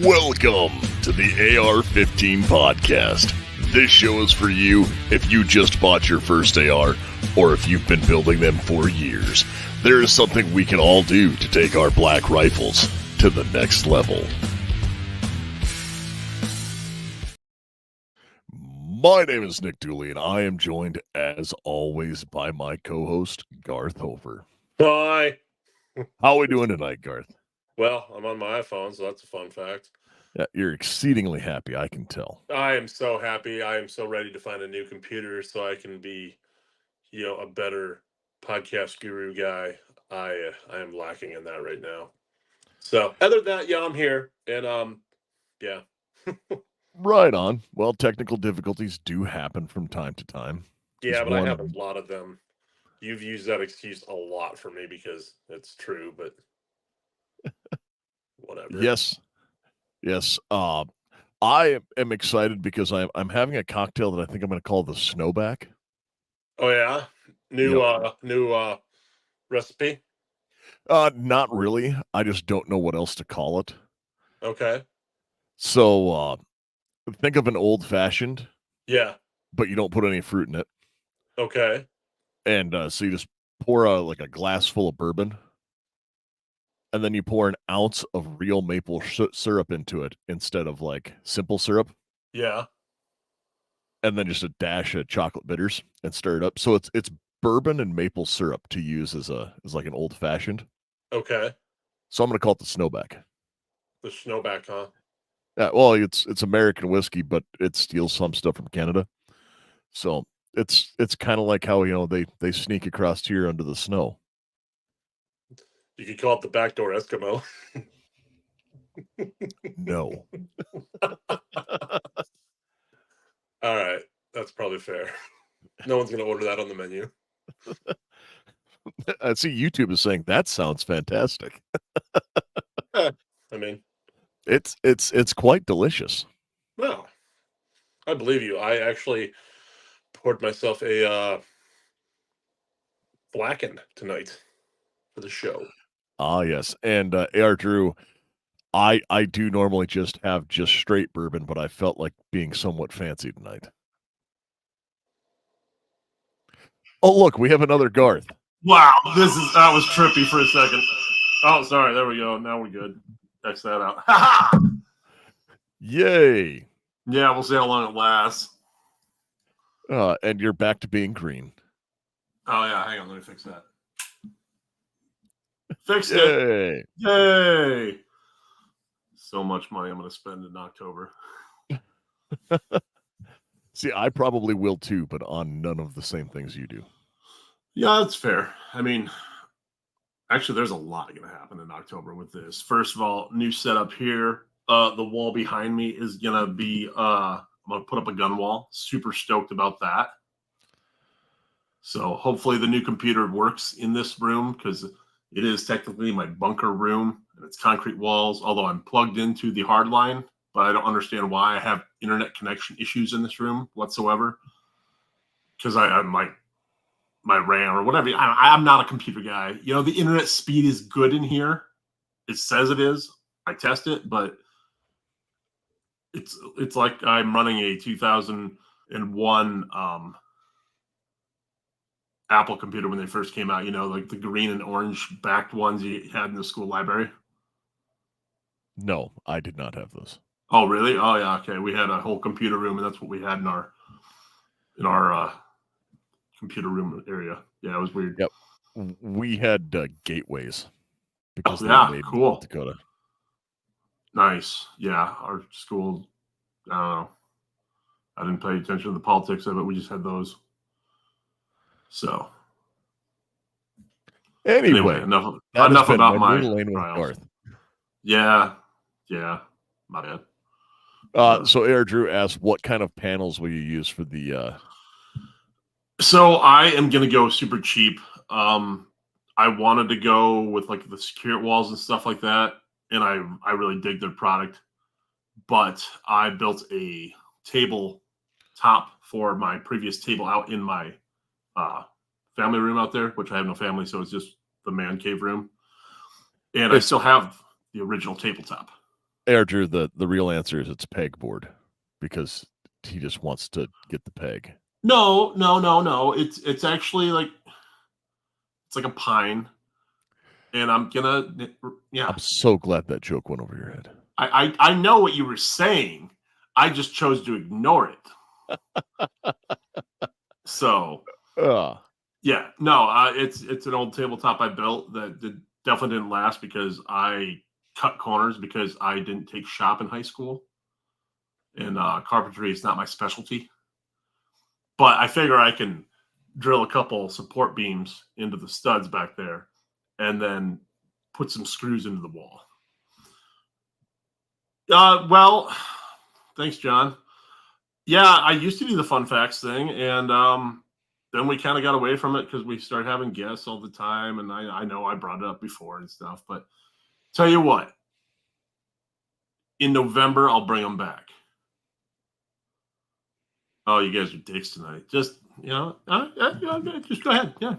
Welcome to the AR-15 podcast. This show is for you if you just bought your first AR or if you've been building them for years. There is something we can all do to take our black rifles to the next level. My name is Nick Dooley, and I am joined, as always, by my co-host, Garth Hofer. Hi. How are we doing tonight, Garth? Well, I'm on my iPhone, so that's a fun fact. Yeah, you're exceedingly happy, I can tell. I am so happy. I am so ready to find a new computer so I can be, a better podcast guru guy. I am lacking in that right now. So, other than that, yeah, I'm here. And, yeah. Right on. Well, technical difficulties do happen from time to time. Yeah, but I have a lot of them. You've used that excuse a lot for me because it's true, but whatever. Yes. I am excited because I'm having a cocktail that I think I'm going to call the Snowback. Oh yeah, new recipe. Not really. I just don't know what else to call it. Okay. So, think of an old fashioned. Yeah. But you don't put any fruit in it. Okay. And so you just pour a glass full of bourbon. And then you pour an ounce of real maple syrup into it instead of simple syrup. Yeah. And then just a dash of chocolate bitters and stir it up. So it's bourbon and maple syrup to use as an old fashioned. Okay. So I'm going to call it the Snowback. The Snowback, huh? Yeah. Well, it's American whiskey, but it steals some stuff from Canada. So it's kind of like how they sneak across here under the snow. You could call it the backdoor Eskimo. No. All right. That's probably fair. No one's going to order that on the menu. I see YouTube is saying that sounds fantastic. I mean, it's quite delicious. No, I believe you. I actually poured myself a blackened tonight for the show. Ah, yes. And AR Drew, I do normally just have straight bourbon, but I felt like being somewhat fancy tonight. Oh, look, we have another Garth. Wow, that was trippy for a second. Oh, sorry. There we go. Now we're good. X that out. Yay. Yeah, we'll see how long it lasts. And you're back to being green. Oh, yeah. Hang on. Let me fix that. Fixed Yay. it. Yay. So much money I'm going to spend in October. See, I probably will too, but on none of the same things you do. Yeah, that's fair. I mean, actually, there's a lot going to happen in October with this. First of all, new setup here. The wall behind me is going to be, I'm going to put up a gun wall. Super stoked about that. So hopefully the new computer works in this room because it is technically my bunker room and it's concrete walls, although I'm plugged into the hard line, but I don't understand why I have internet connection issues in this room whatsoever. Because I'm like, my RAM or whatever. I'm not a computer guy. The internet speed is good in here. It says it is. I test it, but it's like I'm running a 2001 Apple computer when they first came out. Like the green and orange backed ones you had in the school library. No, I did not have those. Oh, really? Oh, yeah. Okay, we had a whole computer room, and that's what we had in our computer room area. Yeah, it was weird. Yep. We had gateways because they made North cool. Dakota. Nice. Yeah, our school, I don't know. I didn't pay attention to the politics of it. We just had those. So. Anyway enough about my trials. Yeah. My bad. So AR Drew asked, what kind of panels will you use for the So I am going to go super cheap. I wanted to go with like the secure walls and stuff like that, and I really dig their product. But I built a table top for my previous table out in my family room out there, which I have no family, so it's just the man cave room. And I still have the original tabletop. Andrew, the real answer is it's pegboard because he just wants to get the peg. No. It's actually like it's like a pine, and I'm so glad that joke went over your head. I know what you were saying. I just chose to ignore it. So yeah, no, it's an old tabletop I built that definitely didn't last because I cut corners because I didn't take shop in high school, and carpentry is not my specialty. But I figure I can drill a couple support beams into the studs back there and then put some screws into the wall. Well, thanks, John. Yeah, I used to do the fun facts thing, and then we kind of got away from it because we started having guests all the time, and I know I brought it up before and stuff, but tell you what, in November, I'll bring them back. Oh, you guys are dicks tonight. Just, just go ahead. Yeah.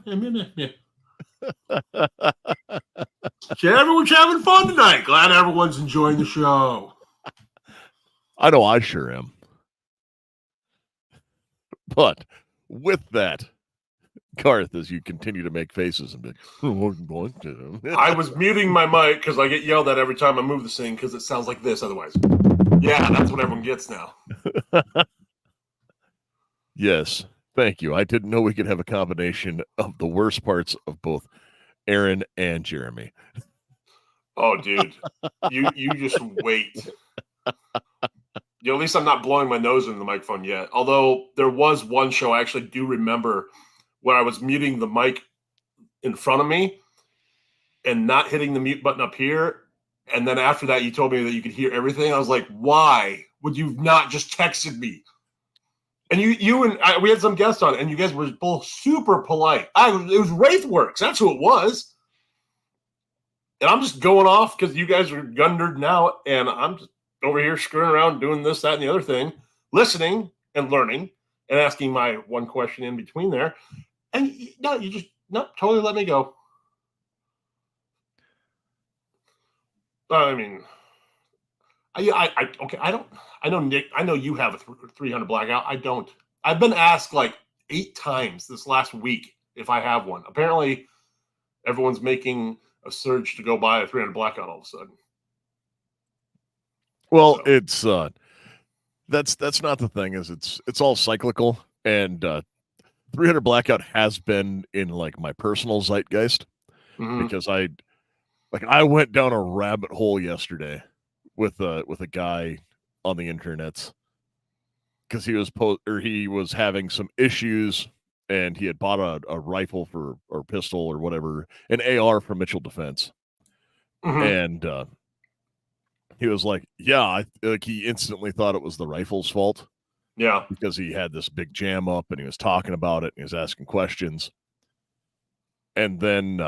Everyone's having fun tonight. Glad everyone's enjoying the show. I know I sure am. But with that, Garth, as you continue to make faces and be I was muting my mic because I get yelled at every time I move the thing because it sounds like this otherwise. Yeah, that's what everyone gets now. Yes, thank you. I didn't know we could have a combination of the worst parts of both Aaron and Jeremy. Oh, dude, you just wait. At least I'm not blowing my nose into the microphone yet. Although there was one show I actually do remember where I was muting the mic in front of me and not hitting the mute button up here. And then after that, you told me that you could hear everything. I was like, why would you not just texted me? And you and I, we had some guests on, and you guys were both super polite. It was Wraithworks. That's who it was. And I'm just going off because you guys are gun nerding out, and I'm just over here screwing around doing this, that, and the other thing, listening and learning and asking my one question in between there. And you totally let me go. I mean, I know, Nick, I know you have a 300 blackout. I don't. I've been asked like 8 times this last week if I have one. Apparently, everyone's making a surge to go buy a 300 blackout all of a sudden. Well, it's that's not the thing. Is it's all cyclical, and 300 blackout has been in like my personal zeitgeist because I went down a rabbit hole yesterday with a guy on the internets because he was having some issues and he had bought a rifle or pistol or whatever, an AR from Mitchell Defense, and he was like, yeah, he instantly thought it was the rifle's fault. Yeah, because he had this big jam up and he was talking about it and he was asking questions. And then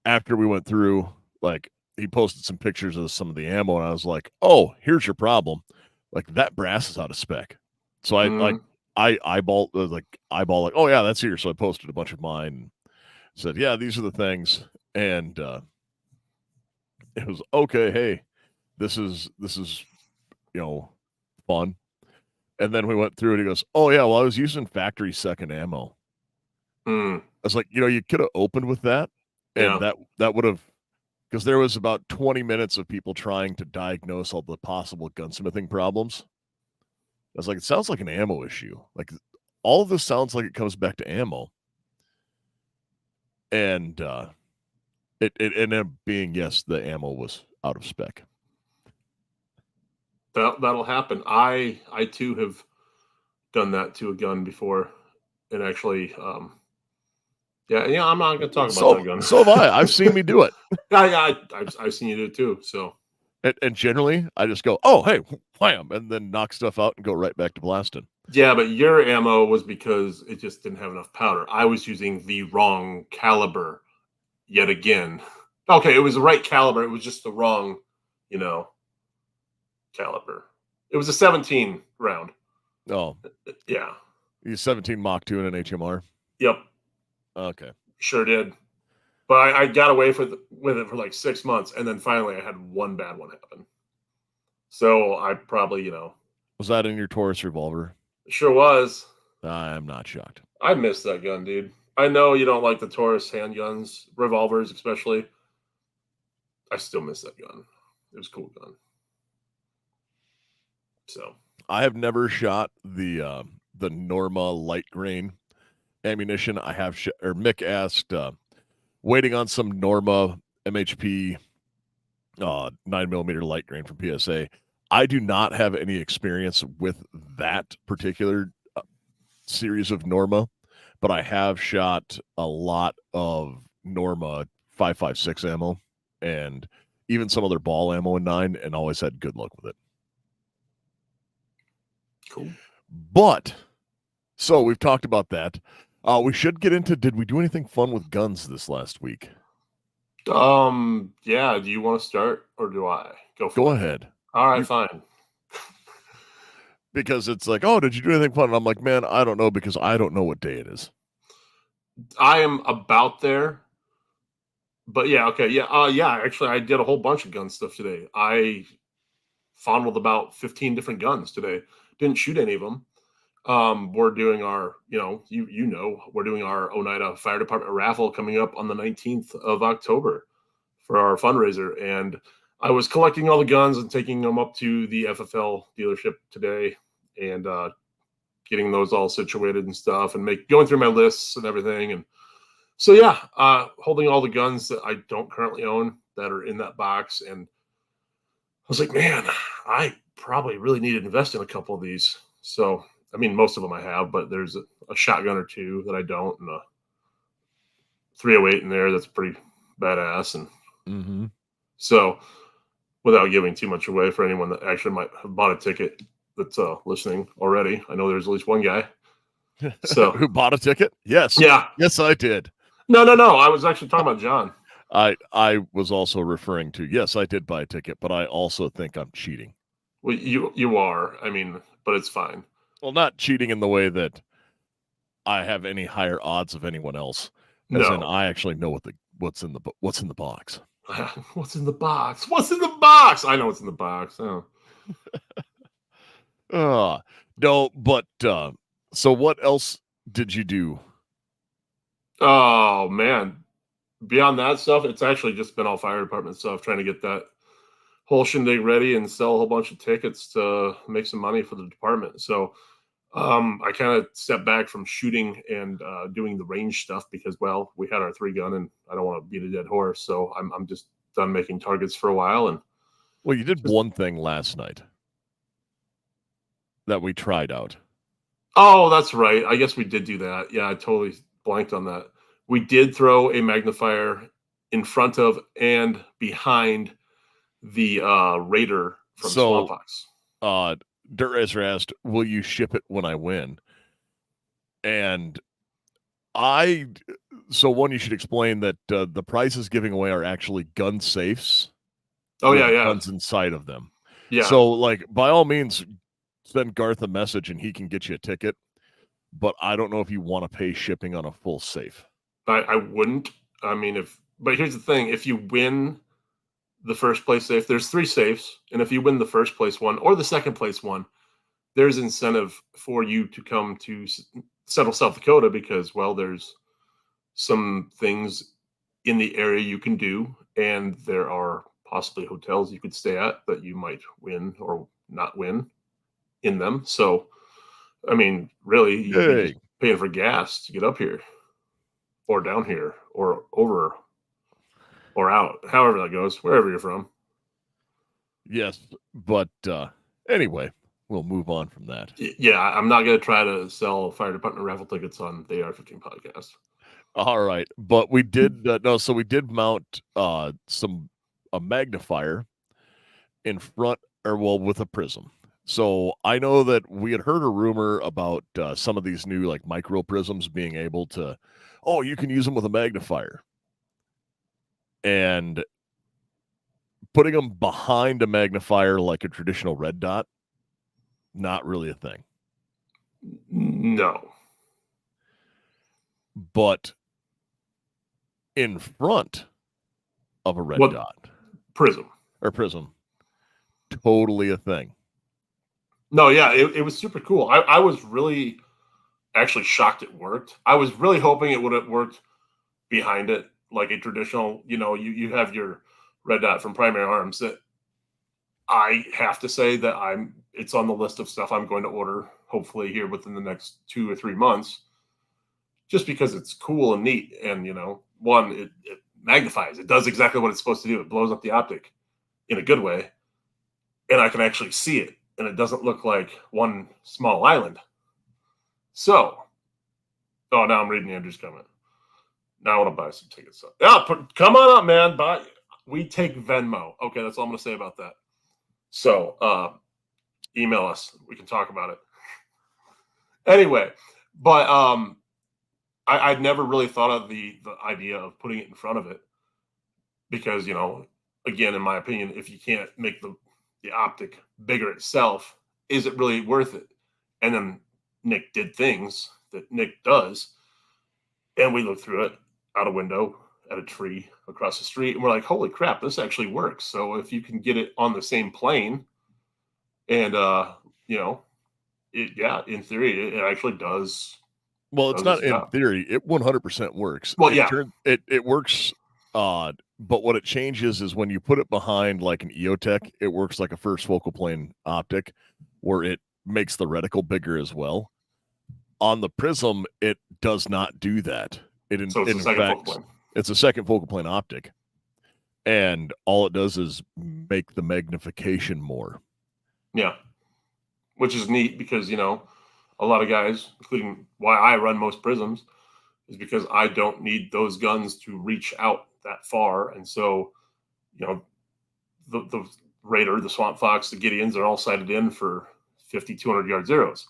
after we went through, like, he posted some pictures of some of the ammo, and I was like, oh, here's your problem. Like, that brass is out of spec. So I eyeball oh yeah, that's here. So I posted a bunch of mine and said, yeah, these are the things. And it was okay, hey, this is fun. And then we went through it. He goes, oh, yeah, well, I was using factory second ammo. I was like, you could have opened with that. And that would have, because there was about 20 minutes of people trying to diagnose all the possible gunsmithing problems. I was like, it sounds like an ammo issue. Like, all of this sounds like it comes back to ammo. And it ended up being, yes, the ammo was out of spec. That'll happen. I too have done that to a gun before, and actually, I'm not going to talk about that gun. So have I. I've seen me do it. I've seen you do it too. So, and generally, I just go, oh, hey, wham, and then knock stuff out and go right back to blasting. Yeah, but your ammo was because it just didn't have enough powder. I was using the wrong caliber yet again. Okay, it was the right caliber. It was just the wrong, caliber. It was a 17 round. Oh. Yeah. You 17 Mach 2 in an HMR? Yep. Okay. Sure did. But I got away with it for like 6 months, and then finally I had one bad one happen. So I probably, Was that in your Taurus revolver? sure was. I'm not shocked. I miss that gun, dude. I know you don't like the Taurus handguns, revolvers especially. I still miss that gun. It was a cool gun. So I have never shot the Norma light grain ammunition. I have or Mick asked, waiting on some Norma MHP 9mm light grain from PSA. I do not have any experience with that particular series of Norma, but I have shot a lot of Norma 5.56 ammo and even some other ball ammo in 9, and always had good luck with it. cool. But so we've talked about that. We should get into, did we do anything fun with guns this last week? Yeah. Do you want to start or do I Go ahead. All right, fine. Because it's like, oh, did you do anything fun? And I'm like, man, I don't know, because I don't know what day it is. I am about there. But yeah, okay. Yeah. Actually, I did a whole bunch of gun stuff today. I fondled about 15 different guns today. Didn't shoot any of them. We're doing our, we're doing our Oneida Fire Department raffle coming up on the 19th of October for our fundraiser. And I was collecting all the guns and taking them up to the FFL dealership today and getting those all situated and stuff and going through my lists and everything. And so, yeah, holding all the guns that I don't currently own that are in that box. And I was like, man, I probably really need to invest in a couple of these. So, I mean, most of them I have, but there's a shotgun or two that I don't, and a 308 in there that's pretty badass. And so, without giving too much away for anyone that actually might have bought a ticket that's listening already, I know there's at least one guy. So who bought a ticket? Yes. Yeah. Yes, I did. No. I was actually talking about John. I was also referring to, yes, I did buy a ticket, but I also think I'm cheating. Well, you are. I mean, but it's fine. Well, not cheating in the way that I have any higher odds of anyone else. As in, I actually know what's in the box. What's in the box? What's in the box? I know what's in the box. Oh. No, but so what else did you do? Oh man. Beyond that stuff, it's actually just been all fire department stuff, trying to get that whole shindig ready and sell a whole bunch of tickets to make some money for the department. So I kind of stepped back from shooting and doing the range stuff because, well, we had our 3-gun and I don't want to beat a dead horse. So I'm just done making targets for a while. And well, you did one thing last night that we tried out. Oh, that's right. I guess we did do that. Yeah, I totally blanked on that. We did throw a magnifier in front of and behind the Raider from Smallpox. Dirt Racer asked, will you ship it when I win? And one, you should explain that the prizes giving away are actually gun safes. Oh, yeah. Guns inside of them. Yeah. So, like, by all means, send Garth a message and he can get you a ticket. But I don't know if you want to pay shipping on a full safe. I wouldn't. I mean, but here's the thing. If you win the first place safe, there's 3 safes. And if you win the first place one or the second place one, there's incentive for you to come to Central South Dakota because, well, there's some things in the area you can do. And there are possibly hotels you could stay at that you might win or not win in them. So, I mean, really, you're just paying for gas to get up here or down here or over or out, however that goes, wherever you're from. Yes, but anyway, we'll move on from that. Yeah, I'm not going to try to sell fire department raffle tickets on the AR-15 podcast. All right, but we did so we did mount a magnifier in front, with a prism. So I know that we had heard a rumor about some of these new like micro prisms being able to, you can use them with a magnifier. And putting them behind a magnifier like a traditional red dot, not really a thing. No. But in front of a red dot. Prism. totally a thing. No, yeah, it was super cool. I was really actually shocked it worked. I was really hoping it would have worked behind it like a traditional, you have your red dot from Primary Arms that I have to say that it's on the list of stuff I'm going to order hopefully here within the next 2 or 3 months, just because it's cool and neat. And, one, it magnifies, it does exactly what it's supposed to do. It blows up the optic in a good way. And I can actually see it, and it doesn't look like one small island. So, now I'm reading Andrew's comment. Now I want to buy some tickets. Yeah, come on up, man. We take Venmo. Okay, that's all I'm going to say about that. So, email us. We can talk about it. Anyway, but I'd never really thought of the idea of putting it in front of it because, again, in my opinion, if you can't make the optic bigger itself, is it really worth it? And then Nick did things that Nick does, and we looked through it out a window at a tree across the street, and we're like, holy crap, this actually works. So if you can get it on the same plane and in theory it actually does. Well, it's not in theory, it 100% works. Well, it works. But what it changes is when you put it behind like an EOTech, it works like a first focal plane optic where it makes the reticle bigger as well. On the Prism, it does not do that. It's a second focal plane optic. And all it does is make the magnification more. Yeah. Which is neat because, a lot of guys, including why I run most Prisms, is because I don't need those guns to reach out that far. And so, the Raider, the Swamp Fox, the Gideons are all sighted in for 50, 200 yard zeros.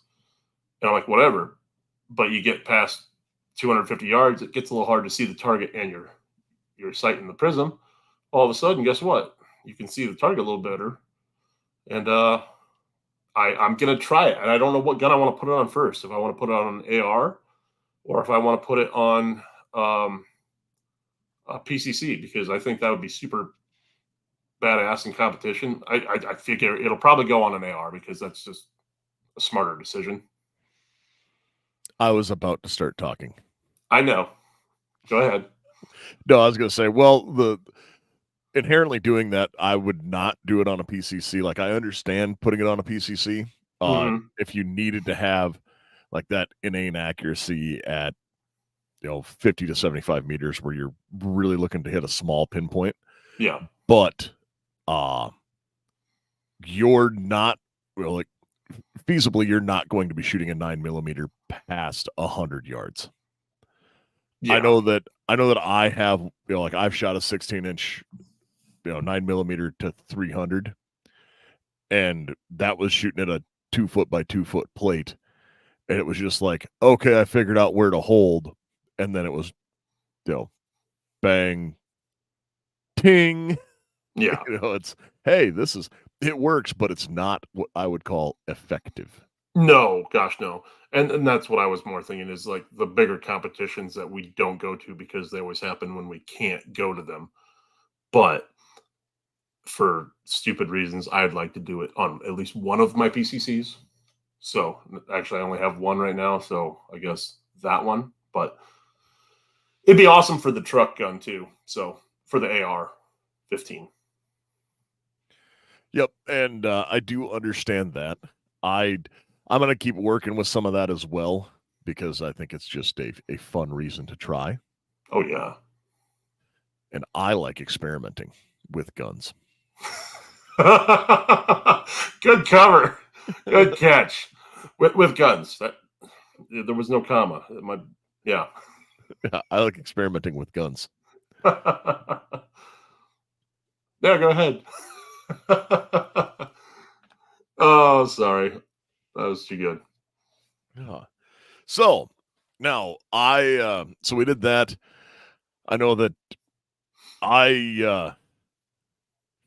And I'm like, whatever. But you get past 250 yards, it gets a little hard to see the target and your sight in the Prism. All of a sudden, guess what? You can see the target a little better. And I'm going to try it. And I don't know what gun I want to put it on first. If I want to put it on an AR or if I want to put it on a PCC, because I think that would be super badass in competition. I figure it'll probably go on an AR because that's just a smarter decision. I was about to start talking. I know. Go ahead. No, I was going to say, well, inherently doing that, I would not do it on a PCC. Like, I understand putting it on a PCC. If you needed to have like that inane accuracy at 50 to 75 meters where you're really looking to hit a small pinpoint. Yeah. But you're not feasibly, you're not going to be shooting a 9mm past 100 yards. Yeah. I know that I have, I've shot a 16-inch 9mm to 300, and that was shooting at a 2 foot by 2 foot plate, and it was just like, okay, I figured out where to hold, and then it was bang, ting. Yeah. It's, hey, it works, but it's not what I would call effective. No, gosh, no. And that's what I was more thinking is like the bigger competitions that we don't go to because they always happen when we can't go to them. But for stupid reasons, I'd like to do it on at least one of my PCCs. So actually I only have one right now. So I guess that one, but it'd be awesome for the truck gun too. So for the AR-15. Yep. And I do understand that. I'm going to keep working with some of that as well, because I think it's just a fun reason to try. Oh, yeah. And I like experimenting with guns. Good cover. Good catch. With guns. There was no comma. Yeah. I like experimenting with guns. Yeah, go ahead. Oh, sorry. That was too good. Yeah. So now so we did that. I know that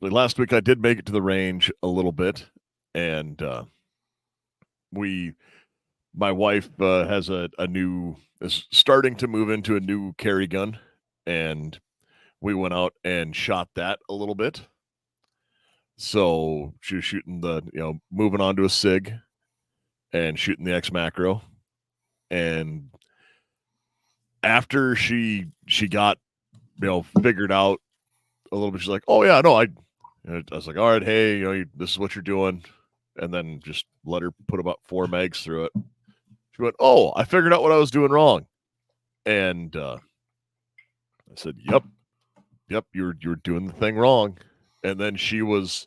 last week I did make it to the range a little bit, and my wife is starting to move into a new carry gun, and we went out and shot that a little bit. So she was shooting moving on to a SIG and shooting the X macro. And after she got, figured out a little bit, she's like, oh yeah, no, I was like, all right, hey, this is what you're doing. And then just let her put about 4 megs through it. She went, oh, I figured out what I was doing wrong. And I said, yep, you're doing the thing wrong. And then she was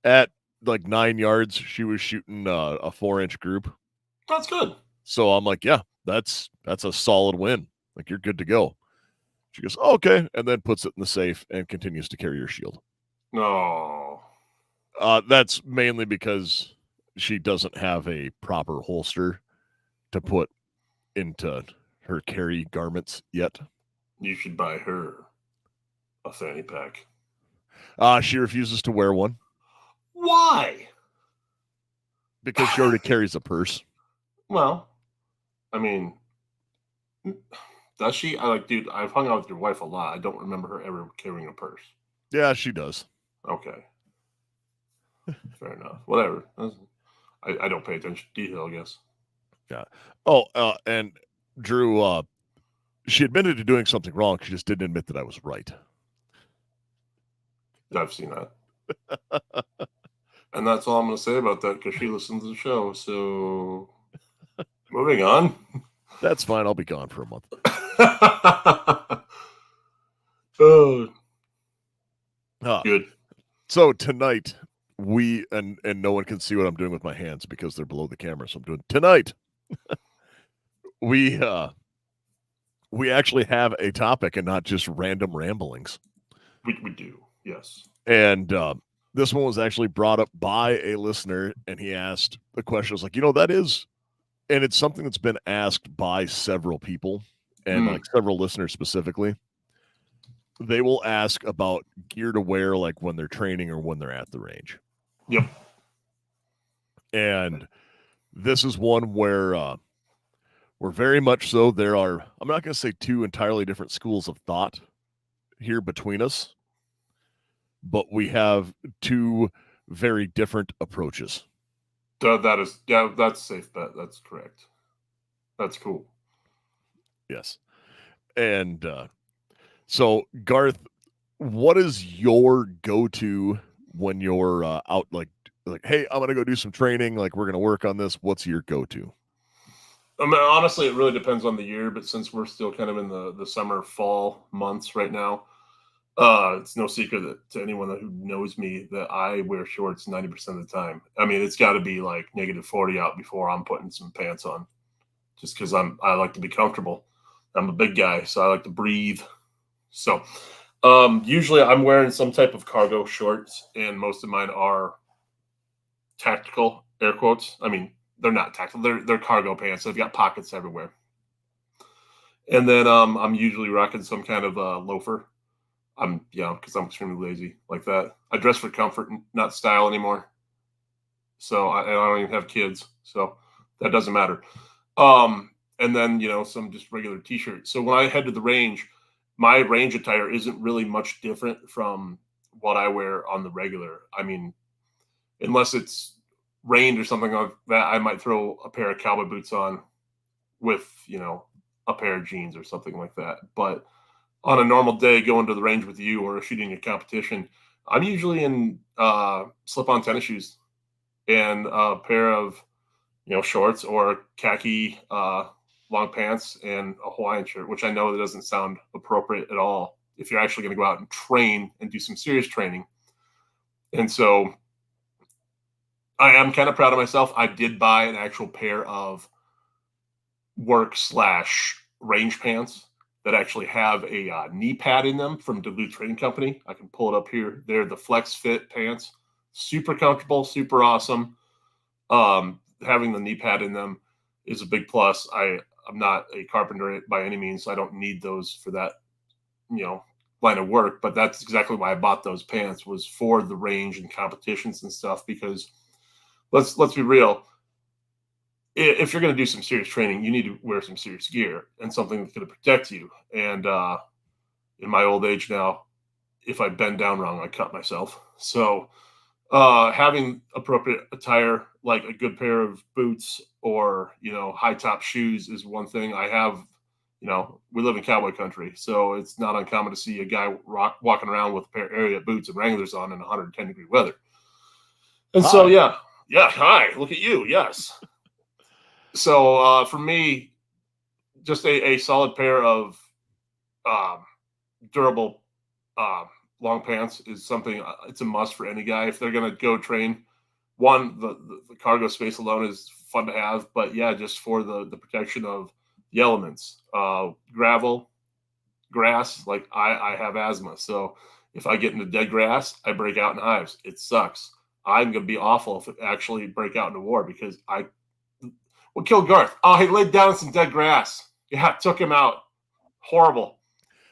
at like 9 yards. She was shooting a 4-inch group. That's good. So I'm like, yeah, that's a solid win. Like, you're good to go. She goes, oh, okay, and then puts it in the safe and continues to carry her shield. No. That's mainly because she doesn't have a proper holster to put into her carry garments yet. You should buy her a fanny pack. She refuses to wear one. Why? Because she already carries a purse. Well, I mean, does she? Dude, I've hung out with your wife a lot. I don't remember her ever carrying a purse. Yeah, she does. Okay. Fair enough. Whatever. I don't pay attention to detail, I guess. Yeah. Oh, and Drew, she admitted to doing something wrong. She just didn't admit that I was right. I've seen that. And that's all I'm going to say about that because she listens to the show. So, moving on. That's fine. I'll be gone for a month. Oh, Ah, good. So tonight, and no one can see what I'm doing with my hands because they're below the camera. So I'm doing tonight. we actually have a topic and not just random ramblings. We do, yes. And this one was actually brought up by a listener, and he asked the question. I was like, that is, and it's something that's been asked by several people and like several listeners specifically. They will ask about gear to wear, like when they're training or when they're at the range. Yep. And this is one where we're very much so. There are, I'm not going to say 2 entirely different schools of thought here between us, but we have 2 very different approaches. That is, yeah, that's a safe bet. That's correct. That's cool. Yes. And so, Garth, what is your go-to when you're out, like, hey, I'm going to go do some training, like, we're going to work on this. What's your go-to? I mean, honestly, it really depends on the year, but since we're still kind of in the summer, fall months right now, it's no secret that to anyone who knows me that I wear shorts 90% of the time. I mean, it's got to be like -40 out before I'm putting some pants on, just because I like to be comfortable. I'm a big guy, so I like to breathe. So usually I'm wearing some type of cargo shorts, and most of mine are tactical, air quotes. I mean, they're not tactical. They're cargo pants. They've got pockets everywhere. And then I'm usually rocking some kind of loafer. Because I'm extremely lazy like that. I dress for comfort, not style anymore. So I don't even have kids, so that doesn't matter. And then, some just regular t-shirts. So when I head to the range, my range attire isn't really much different from what I wear on the regular. I mean, unless it's rained or something like that, I might throw a pair of cowboy boots on with, a pair of jeans or something like that. But on a normal day going to the range with you or shooting a competition, I'm usually in slip-on tennis shoes and a pair of, shorts or khaki long pants and a Hawaiian shirt, which I know that doesn't sound appropriate at all if you're actually going to go out and train and do some serious training. And so I am kind of proud of myself. I did buy an actual pair of work/range pants that actually have a knee pad in them from Duluth Trading Company. I can pull it up here. They're the Flex Fit pants. Super comfortable, super awesome. Having the knee pad in them is a big plus. I'm not a carpenter by any means, so I don't need those for that, line of work. But that's exactly why I bought those pants, was for the range and competitions and stuff. Because let's be real. If you're going to do some serious training, you need to wear some serious gear and something that's going to protect you. And in my old age now, if I bend down wrong, I cut myself. So Having appropriate attire, like a good pair of boots or, high top shoes is one thing. I have, we live in cowboy country, so it's not uncommon to see a guy walking around with a pair of area boots and Wranglers on in 110-degree weather. And Hi. so, yeah, hi, look at you, yes. So for me, just a solid pair of durable long pants is something, it's a must for any guy if they're going to go train. One, the cargo space alone is fun to have, but yeah, just for the protection of the elements, gravel, grass. Like I have asthma, so if I get into dead grass, I break out in hives. It sucks. I'm going to be awful if it actually break out into war because what killed Garth? Oh, he laid down in some dead grass. Yeah, took him out. Horrible.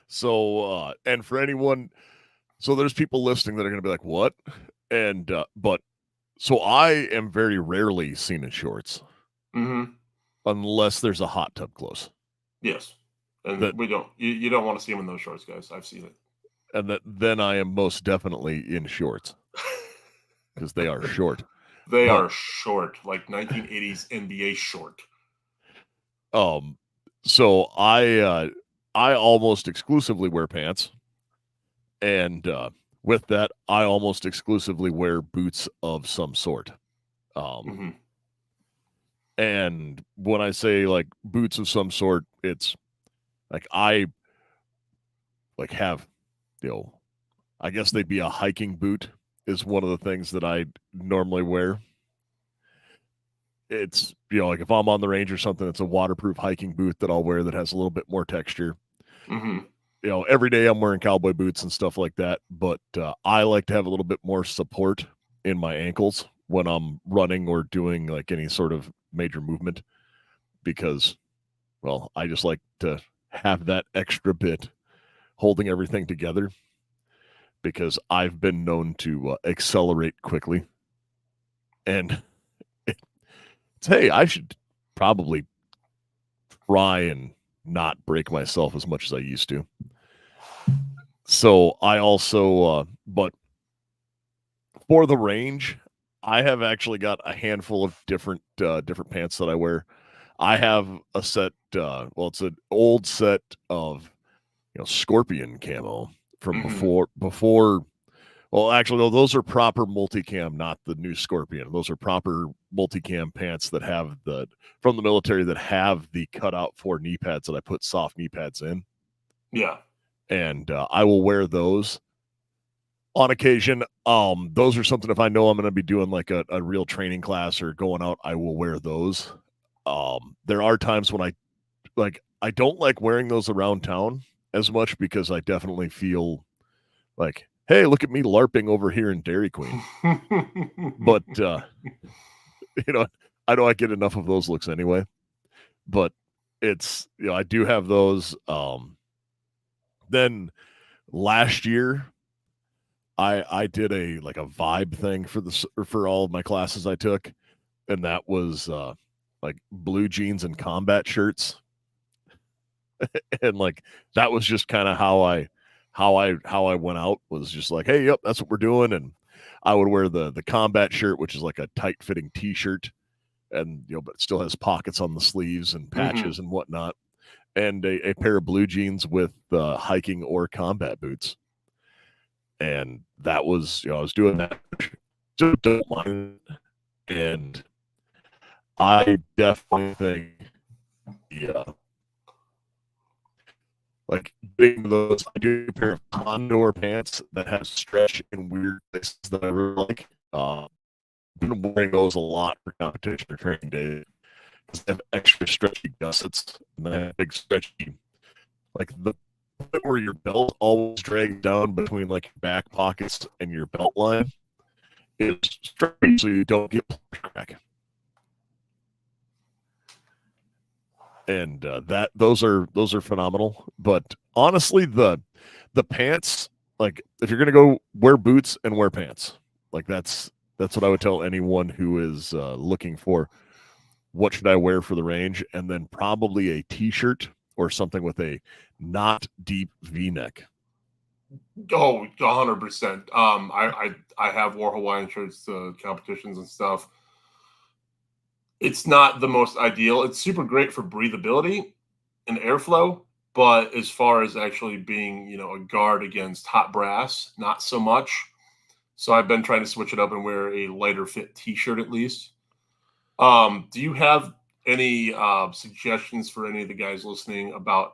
So, and for anyone, so there's people listening that are going to be like, what? And, so I am very rarely seen in shorts. Mm-hmm. Unless there's a hot tub close. Yes. And we don't, you don't want to see him in those shorts, guys. I've seen it. And then I am most definitely in shorts. Because they are short. They are short, like 1980s NBA short. So I almost exclusively wear pants. And with that, I almost exclusively wear boots of some sort. And when I say like boots of some sort, it's like I like have, I guess they'd be a hiking boot is one of the things that I normally wear. It's, like if I'm on the range or something, it's a waterproof hiking boot that I'll wear that has a little bit more texture. Every day I'm wearing cowboy boots and stuff like that, but I like to have a little bit more support in my ankles when I'm running or doing like any sort of major movement because, well, I just like to have that extra bit holding everything together because I've been known to accelerate quickly. And hey, I should probably try and not break myself as much as I used to. So I also, but for the range, I have actually got a handful of different pants that I wear. I have a set, it's an old set of, Scorpion camo from before. Well, actually, no, those are proper multicam, not the new Scorpion. Those are proper multicam pants that have from the military that have the cutout for knee pads that I put soft knee pads in. Yeah. And I will wear those on occasion. Those are something if I know I'm going to be doing like a real training class or going out, I will wear those. There are times when I don't like wearing those around town as much because I definitely feel like, hey, look at me LARPing over here in Dairy Queen. But, I know I get enough of those looks anyway. But it's, I do have those. Then last year, I did a vibe thing for all of my classes I took. And that was like blue jeans and combat shirts. And that was just kind of how I went out, was just like, hey, yep, that's what we're doing. And I would wear the combat shirt, which is like a tight fitting t-shirt and, but it still has pockets on the sleeves and patches and whatnot. And a pair of blue jeans with hiking or combat boots. And that was, I was doing that. Just don't mind. And I definitely think, like getting those, I do a pair of condor pants that have stretch in weird places that I really like. Been wearing those a lot for competition or training day because they have extra stretchy gussets and they have big stretchy, like the point where your belt always drags down between like your back pockets and your belt line is stretchy so you don't get crack. And those are phenomenal. But honestly, the pants, like if you're gonna go wear boots and wear pants, like that's what I would tell anyone who is looking for what should I wear for the range, and then probably a t-shirt or something with a not deep V-neck. Oh, 100%. I have wore Hawaiian shirts to competitions and stuff. It's not the most ideal. It's super great for breathability and airflow, but as far as actually being, a guard against hot brass, not so much. So I've been trying to switch it up and wear a lighter fit t-shirt at least. Do you have any suggestions for any of the guys listening about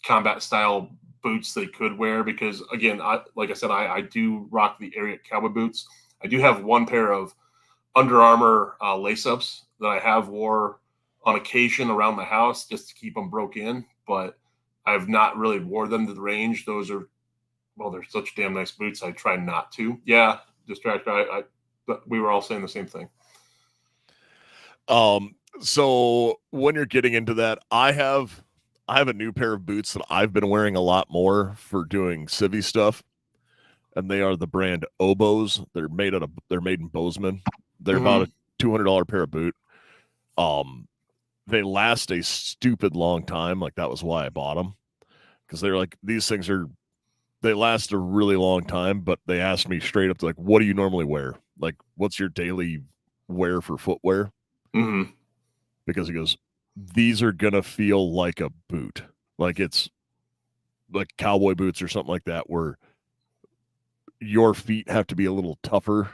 combat style boots they could wear? Because again, like I said, I do rock the Ariat cowboy boots. I do have one pair of Under Armour lace-ups that I have wore on occasion around the house just to keep them broke in, but I've not really wore them to the range. Those are, well, they're such damn nice boots. I try not to. Yeah, distract. We were all saying the same thing. So when you're getting into that, I have a new pair of boots that I've been wearing a lot more for doing civvy stuff, and they are the brand Oboes. They're made in Bozeman. They're about a $200 pair of boot. They last a stupid long time. Like, that was why I bought them, because they're like, these things they last a really long time. But they asked me straight up, like, what do you normally wear? Like, what's your daily wear for footwear? Mm-hmm. Because he goes, these are gonna feel like a boot, like it's like cowboy boots or something like that, where your feet have to be a little tougher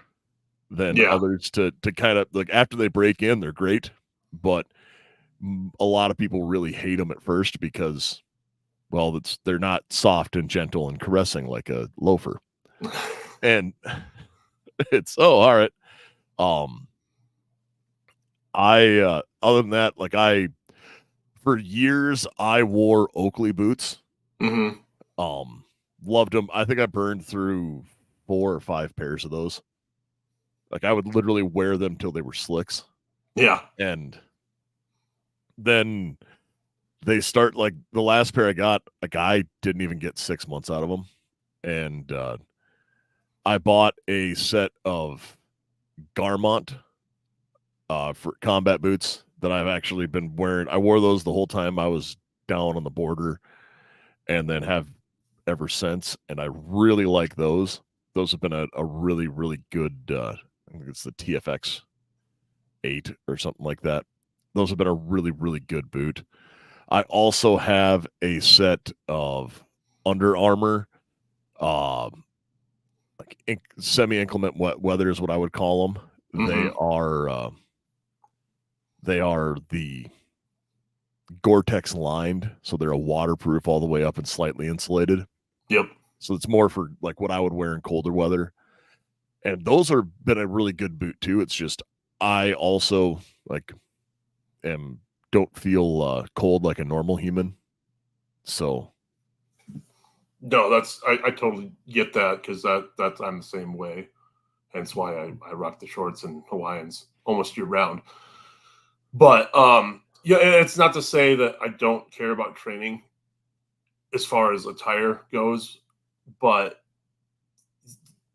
than others to kind of, like, after they break in, they're great, but a lot of people really hate them at first because, well, they're not soft and gentle and caressing like a loafer. And it's, all right. I other than that, like, for years I wore Oakley boots. Mm-hmm. Loved them. I think I burned through 4 or 5 pairs of those. Like, I would literally wear them till they were slicks. Yeah. And then they start, like, the last pair I got, a guy didn't even get 6 months out of them. And I bought a set of Garmont for combat boots that I've actually been wearing. I wore those the whole time I was down on the border, and then have ever since. And I really like those. Those have been a really, really good, I think it's the TFX 8 or something like that. Those have been a really, really good boot. I also have a set of Under Armour, like semi-inclement weather is what I would call them. Mm-hmm. They are the Gore-Tex lined, so they're a waterproof all the way up and slightly insulated. Yep. So it's more for like what I would wear in colder weather. And those are been a really good boot too. It's just, I also don't feel cold like a normal human. So no, I totally get that, because that's I'm the same way. Hence why I rock the shorts and Hawaiians almost year round. But yeah, it's not to say that I don't care about training as far as attire goes, but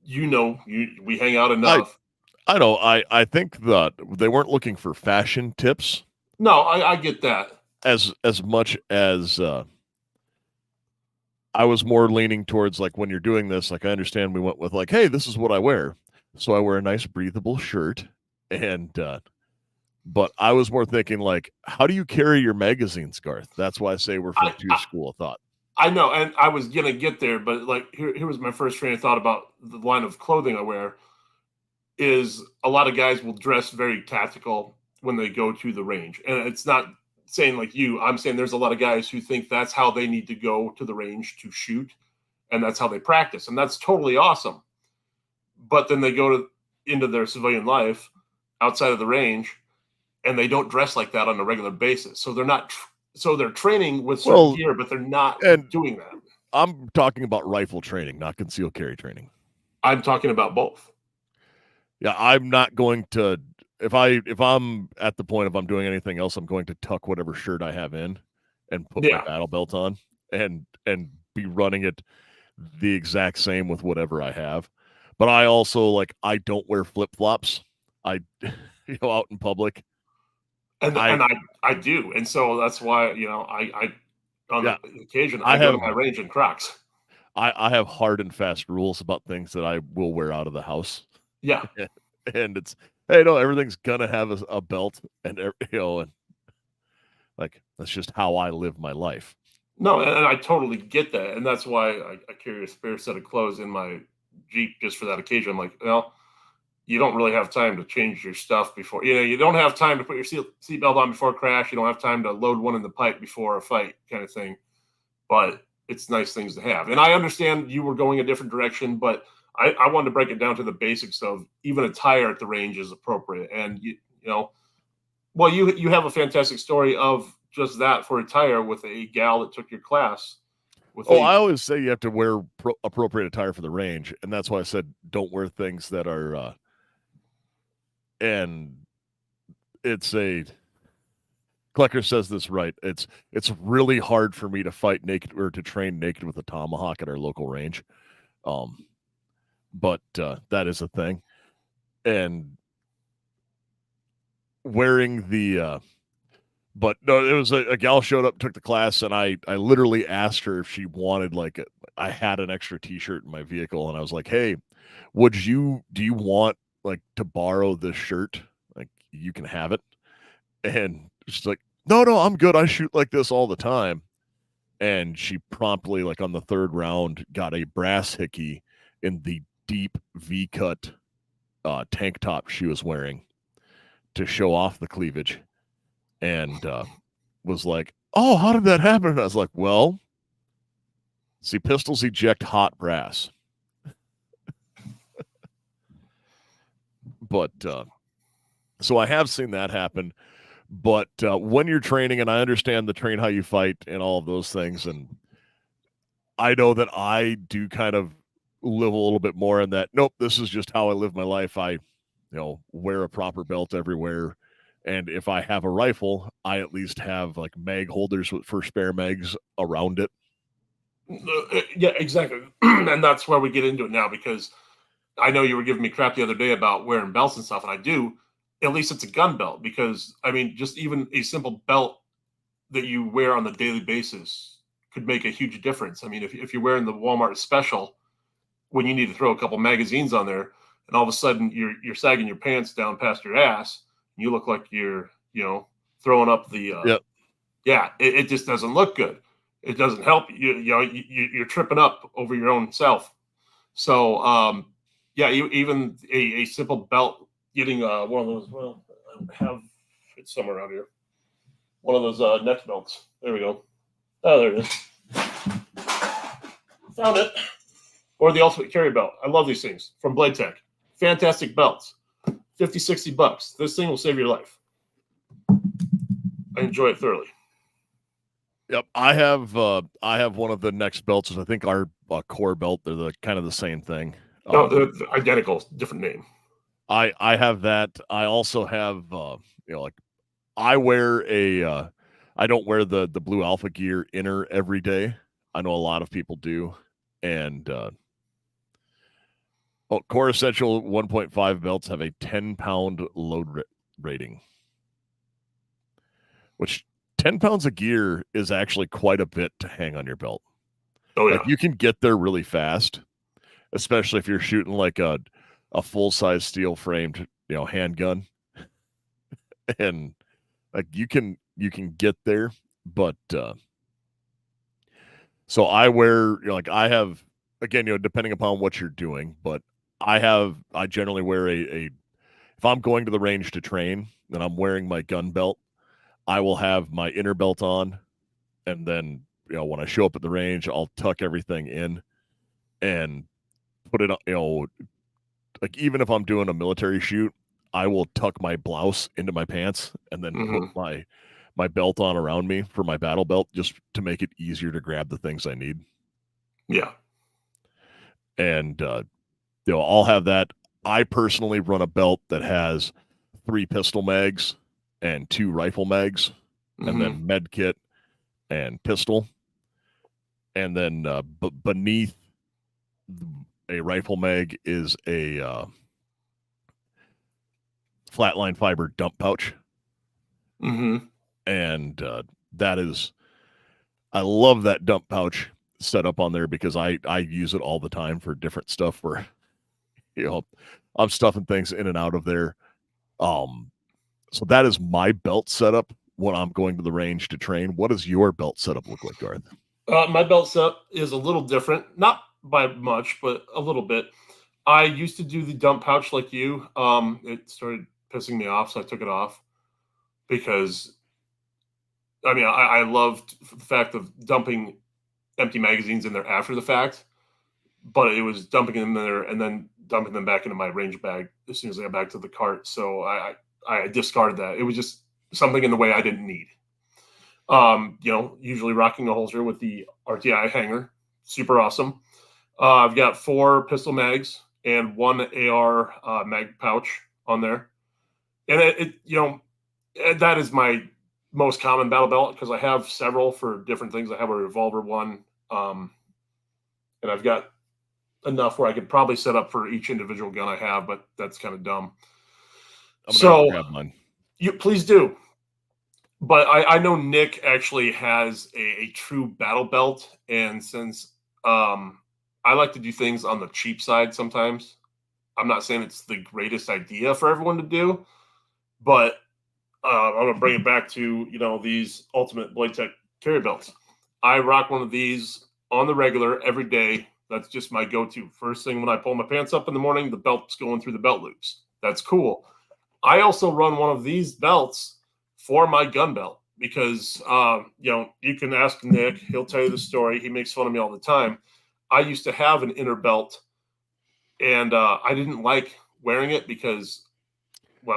we hang out enough. I know. I think that they weren't looking for fashion tips. No, I get that. As much as I was more leaning towards, like, when you're doing this, like, I understand we went with, like, hey, this is what I wear. So I wear a nice breathable shirt, and but I was more thinking, like, how do you carry your magazines, Garth? That's why I say we're from two school of thought. I know, and I was gonna get there, but like here was my first train of thought about the line of clothing I wear. Is a lot of guys will dress very tactical when they go to the range, and it's not saying like you. I'm saying there's a lot of guys who think that's how they need to go to the range to shoot, and that's how they practice, and that's totally awesome. But then they go into their civilian life outside of the range, and they don't dress like that on a regular basis. So they're not. So they're training with certain gear, but they're not doing that. I'm talking about rifle training, not concealed carry training. I'm talking about both. Yeah, I'm not going to, if I'm at the point, if I'm doing anything else, I'm going to tuck whatever shirt I have in and put my battle belt on and be running it the exact same with whatever I have. But I also, like, I don't wear flip-flops. I out in public. And I do. And so that's why, I on the occasion I go to my range in Crocs. I have hard and fast rules about things that I will wear out of the house. Yeah. And it's, hey, no, everything's gonna have a belt, and and like that's just how I live my life. No, and I totally get that, and that's why I carry a spare set of clothes in my Jeep just for that occasion. I'm like, well, you don't really have time to change your stuff before, you don't have time to put your seatbelt on before a crash. You don't have time to load one in the pipe before a fight, kind of thing. But it's nice things to have. And I understand you were going a different direction, but I wanted to break it down to the basics of even attire at the range is appropriate. And well, you have a fantastic story of just that for attire with a gal that took your class. I always say you have to wear appropriate attire for the range, and that's why I said don't wear things that are. And it's a. Klecker says this right. It's really hard for me to fight naked or to train naked with a tomahawk at our local range, but that is a thing, and wearing the. But no, it was a gal showed up, took the class, and I literally asked her if she wanted I had an extra T-shirt in my vehicle, and I was like, "Hey, do you want to borrow this shirt? Like you can have it." And she's like, no, I'm good. I shoot like this all the time. And she promptly, on the third round, got a brass hickey in the deep V-cut tank top she was wearing to show off the cleavage. And was like, oh, how did that happen? And I was like, well, see, pistols eject hot brass. But so I have seen that happen. But when you're training, and I understand the train how you fight and all of those things, and I know that I do kind of live a little bit more in that, nope, this is just how I live my life. I, wear a proper belt everywhere. And if I have a rifle, I at least have mag holders for spare mags around it. Yeah, exactly. And that's where we get into it now, because I know you were giving me crap the other day about wearing belts and stuff, and I do. At least it's a gun belt, because I mean, just even a simple belt that you wear on the daily basis could make a huge difference. I mean, if you're wearing the Walmart special when you need to throw a couple magazines on there, and all of a sudden you're sagging your pants down past your ass, and you look like you're throwing up the yep. Yeah, it just doesn't look good. It doesn't help you. You're tripping up over your own self. So yeah, even a simple belt. Getting one of those, well, I have it somewhere around here. One of those neck belts. There we go. Oh, there it is. Found it. Or the Ultimate Carry Belt. I love these things from Blade Tech. Fantastic belts. $50-$60. This thing will save your life. I enjoy it thoroughly. Yep, I have one of the next belts. I think our core belt. They're the kind of the same thing. No, they're identical, different name. I have that. I also have I wear I don't wear the Blue Alpha Gear inner every day. I know a lot of people do. And Core Essential 1.5 belts have a 10-pound load rating, which 10 pounds of gear is actually quite a bit to hang on your belt. Oh yeah. You can get there really fast, especially if you're shooting a full-size steel-framed, handgun, and you can get there. But so I wear, I have, again, depending upon what you're doing, but I generally wear if I'm going to the range to train and I'm wearing my gun belt, I will have my inner belt on, and then when I show up at the range, I'll tuck everything in and put it on, even if I'm doing a military shoot, I will tuck my blouse into my pants and then put my belt on around me for my battle belt, just to make it easier to grab the things I need. Yeah. And, I'll have that. I personally run a belt that has 3 pistol mags and 2 rifle mags, and then med kit and pistol. And then beneath a rifle mag is a flatline fiber dump pouch. And that is, I love that dump pouch set up on there because I use it all the time for different stuff where, I'm stuffing things in and out of there. So that is my belt setup when I'm going to the range to train. What does your belt setup look like, Garth? My belt setup is a little different, not by much, but a little bit. I used to do the dump pouch like you. It started pissing me off, so I took it off because, I loved the fact of dumping empty magazines in there after the fact, but it was dumping them in there and then dumping them back into my range bag as soon as I got back to the cart. So I discarded that. It was just something in the way I didn't need. Usually rocking a holster with the RTI hanger, super awesome. I've got 4 pistol mags and 1 AR mag pouch on there, and that is my most common battle belt because I have several for different things. I have a revolver one, and I've got enough where I could probably set up for each individual gun I have, but that's kind of dumb. So grab mine. You please do. But I know Nick actually has a true battle belt, and since I like to do things on the cheap side sometimes, I'm not saying it's the greatest idea for everyone to do, but I'm going to bring it back to, these Ultimate Blade Tech carry belts. I rock one of these on the regular every day. That's just my go-to. First thing when I pull my pants up in the morning, the belt's going through the belt loops. That's cool. I also run one of these belts for my gun belt because, you can ask Nick. He'll tell you the story. He makes fun of me all the time. I used to have an inner belt, and I didn't like wearing it because,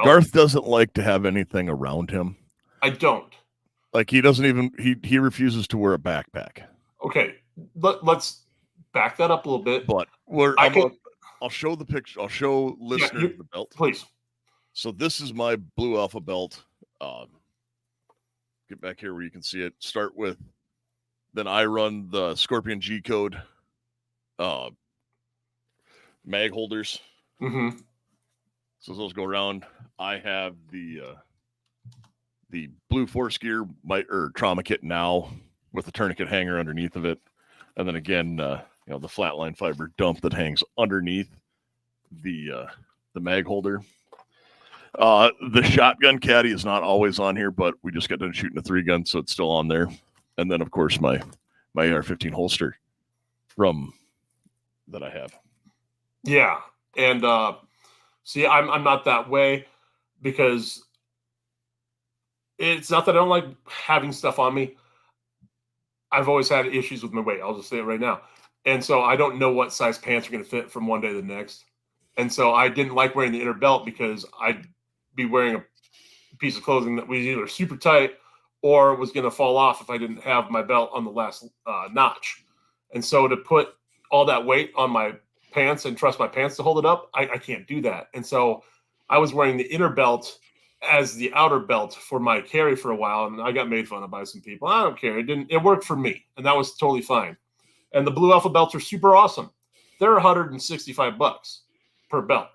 Garth doesn't like to have anything around him. I don't. Like he doesn't even, he refuses to wear a backpack. Okay. Let's back that up a little bit. But I'll show the picture. I'll show listeners the belt. Please. So this is my Blue Alpha belt. Get back here where you can see it. Start with, then I run the Scorpion G code mag holders. Mm-hmm. So those go around. I have the Blue Force Gear trauma kit now with the tourniquet hanger underneath of it, and then again, the flatline fiber dump that hangs underneath the mag holder. The shotgun caddy is not always on here, but we just got done shooting a 3-gun, so it's still on there. And then, of course, my AR-15 holster that I have. Yeah, and see, I'm not that way because it's not that I don't like having stuff on me. I've always had issues with my weight. I'll just say it right now. And so I don't know what size pants are going to fit from one day to the next. And so I didn't like wearing the inner belt because I'd be wearing a piece of clothing that was either super tight or was going to fall off if I didn't have my belt on the last notch. And so to put all that weight on my pants and trust my pants to hold it up, I can't do that. And so I was wearing the inner belt as the outer belt for my carry for a while, and I got made fun of by some people. I don't care. It worked for me, and that was totally fine. And the Blue Alpha belts are super awesome. They're $165 per belt.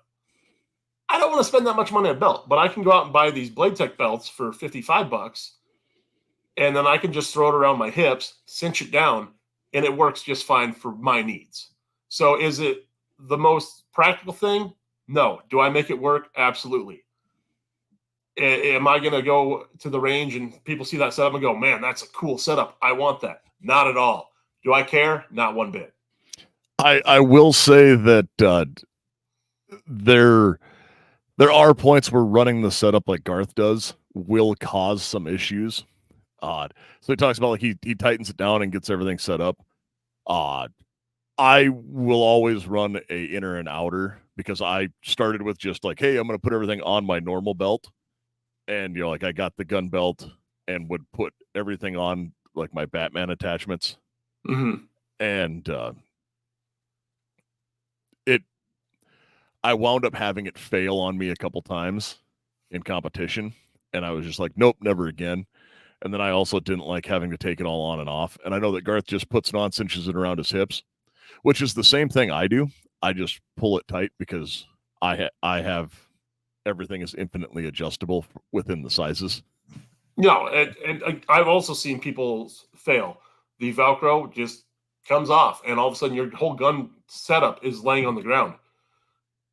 I don't want to spend that much money on a belt, but I can go out and buy these Blade Tech belts for $55, and then I can just throw it around my hips, cinch it down, and it works just fine for my needs. So is it the most practical thing? No. Do I make it work? Absolutely. Am I going to go to the range and people see that setup and go, man, that's a cool setup. I want that. Not at all. Do I care? Not one bit. I will say that there are points where running the setup like Garth does will cause some issues. So he talks about like he tightens it down and gets everything set up. I will always run a inner and outer because I started with just like, hey, I'm going to put everything on my normal belt. And, like I got the gun belt and would put everything on like my Batman attachments. Mm-hmm. And I wound up having it fail on me a couple times in competition. And I was just like, nope, never again. And then I also didn't like having to take it all on and off. And I know that Garth just puts it on, cinches it around his hips, which is the same thing I do. I just pull it tight because I have everything is infinitely adjustable within the sizes. No, and I've also seen people fail. The Velcro just comes off, and all of a sudden your whole gun setup is laying on the ground.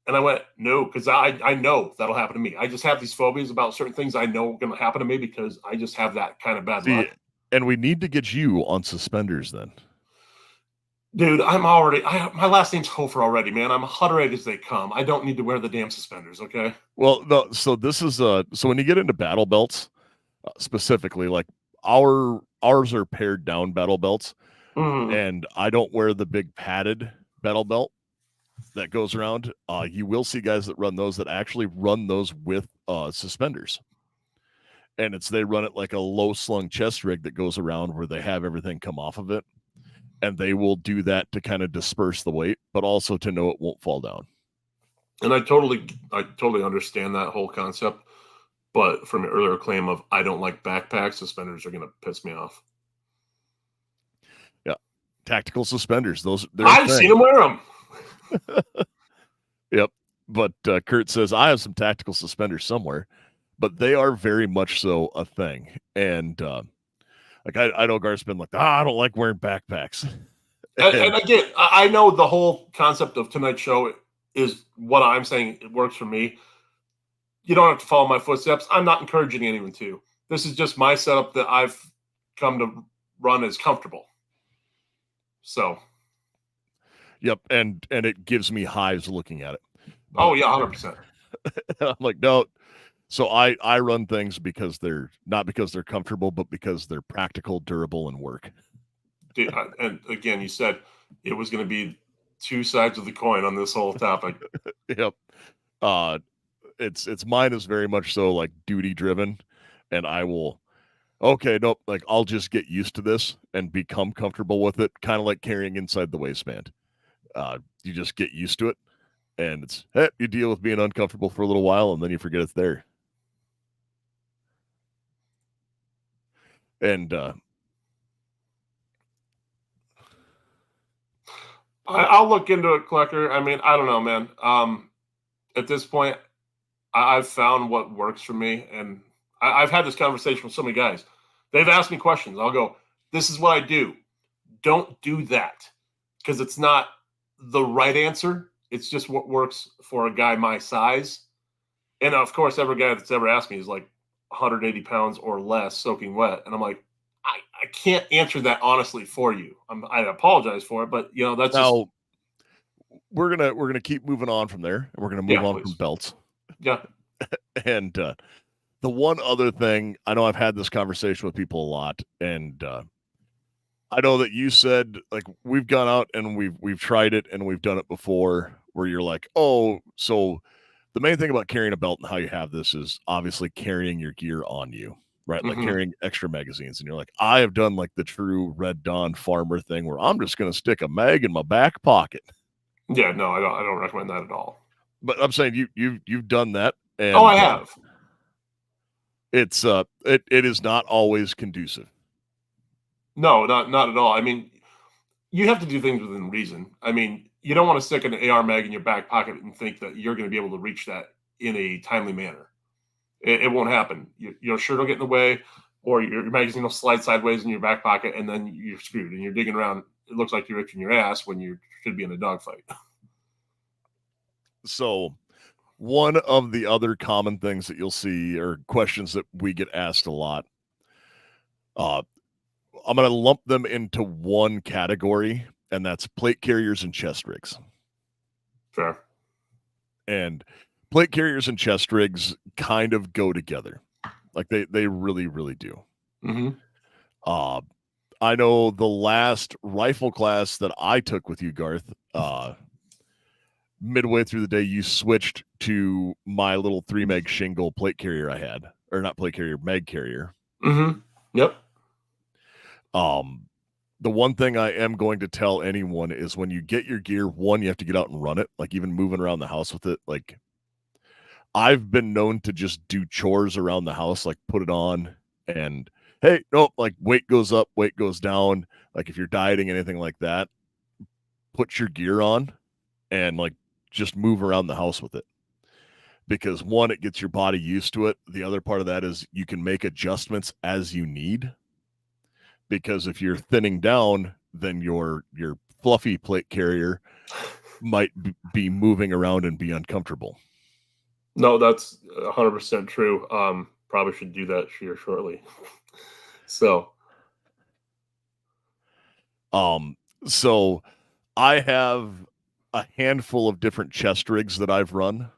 And I went, no, because I know that'll happen to me. I just have these phobias about certain things I know are going to happen to me because I just have that kind of bad luck. And we need to get you on suspenders then. Dude, my last name's Hofer already, man. I'm Hutterite as they come. I don't need to wear the damn suspenders, okay? Well, no, so this is so when you get into battle belts, specifically, like ours are pared down battle belts, and I don't wear the big padded battle belt that goes around. You will see guys that run those that actually run those with suspenders, and they run it like a low slung chest rig that goes around where they have everything come off of it, and they will do that to kind of disperse the weight, but also to know it won't fall down. And I totally understand that whole concept, but from your earlier claim of I don't like backpacks, suspenders are going to piss me off. Yeah, tactical suspenders. I've seen them wear them. Yep. But Kurt says, I have some tactical suspenders somewhere, but they are very much so a thing. And like I know Garth's been like, I don't like wearing backpacks. and again, I know the whole concept of tonight's show is what I'm saying. It works for me. You don't have to follow my footsteps. I'm not encouraging anyone to. This is just my setup that I've come to run as comfortable. So. Yep, and it gives me hives looking at it. Oh yeah, 100%. I'm like, no. So I run things because they're not because they're comfortable, but because they're practical, durable, and work. Dude, and again, you said it was going to be two sides of the coin on this whole topic. Yep. It's mine is very much so like duty driven, and I will. Okay, nope. Like I'll just get used to this and become comfortable with it, kind of like carrying inside the waistband. You just get used to it, and you deal with being uncomfortable for a little while, and then you forget it's there. And I'll look into it, Klecker. I mean, I don't know, man. At this point, I've found what works for me, and I've had this conversation with so many guys. They've asked me questions. I'll go, this is what I do. Don't do that, because it's not the right answer. It's just what works for a guy my size. And of course, every guy that's ever asked me is like 180 pounds or less soaking wet. And I'm like, I can't answer that honestly for you. I apologize for it, but that's now we're gonna keep moving on from there, and we're gonna move on from belts. Yeah. And the one other thing, I know I've had this conversation with people a lot, and I know that you said, like, we've gone out and we've tried it and we've done it before, where you're like, oh, so the main thing about carrying a belt and how you have this is obviously carrying your gear on you, right? Like carrying extra magazines. And you're like, I have done like the true Red Dawn farmer thing where I'm just going to stick a mag in my back pocket. Yeah, no, I don't recommend that at all. But I'm saying you've done that. And, I have. It's it is not always conducive. No, not at all. I mean, you have to do things within reason. I mean, you don't want to stick an AR mag in your back pocket and think that you're going to be able to reach that in a timely manner. It won't happen. Your shirt will get in the way, or your magazine will slide sideways in your back pocket, and then you're screwed. And you're digging around. It looks like you're itching your ass when you should be in a dogfight. So one of the other common things that you'll see, or questions that we get asked a lot, I'm going to lump them into one category, and that's plate carriers and chest rigs. Fair. And plate carriers and chest rigs kind of go together. Like they really, really do. I know the last rifle class that I took with you, Garth, midway through the day, you switched to my little 3-meg shingle plate carrier I had, or not plate carrier, mag carrier. Yep. The one thing I am going to tell anyone is when you get your gear, one, you have to get out and run it, like even moving around the house with it. Like I've been known to just do chores around the house, like put it on and hey, nope, like weight goes up, weight goes down. Like if you're dieting, anything like that, put your gear on and like just move around the house with it. Because one, it gets your body used to it. The other part of that is you can make adjustments as you need. Because if you're thinning down, then your fluffy plate carrier might be moving around and be uncomfortable. No, that's 100% true. Probably should do that here shortly. So I have a handful of different chest rigs that I've run.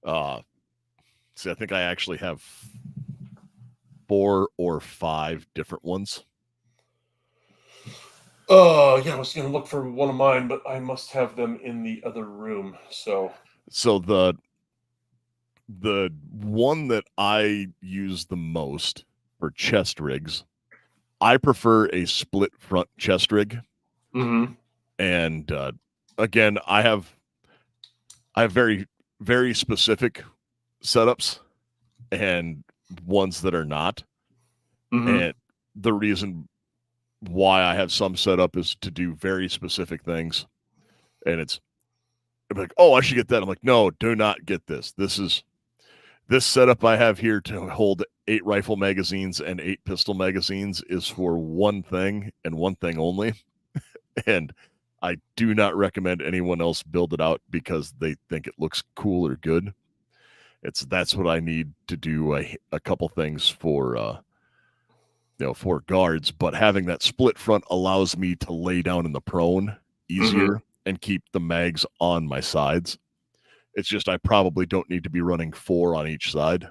See, I think I actually have 4 or 5 different ones. Oh, yeah, I was going to look for one of mine, but I must have them in the other room. So the one that I use the most for chest rigs, I prefer a split front chest rig. Mm-hmm. And again, I have very, very specific setups and ones that are not. Mm-hmm. And the reason why I have some set up is to do very specific things. And I'm like, oh, I should get that. I'm like, no, do not get this. This setup I have here to hold 8 rifle magazines and 8 pistol magazines is for one thing and one thing only. And I do not recommend anyone else build it out because they think it looks cool or good. That's what I need to do a couple things for for guards, but having that split front allows me to lay down in the prone easier and keep the mags on my sides. It's just I probably don't need to be running 4 on each side.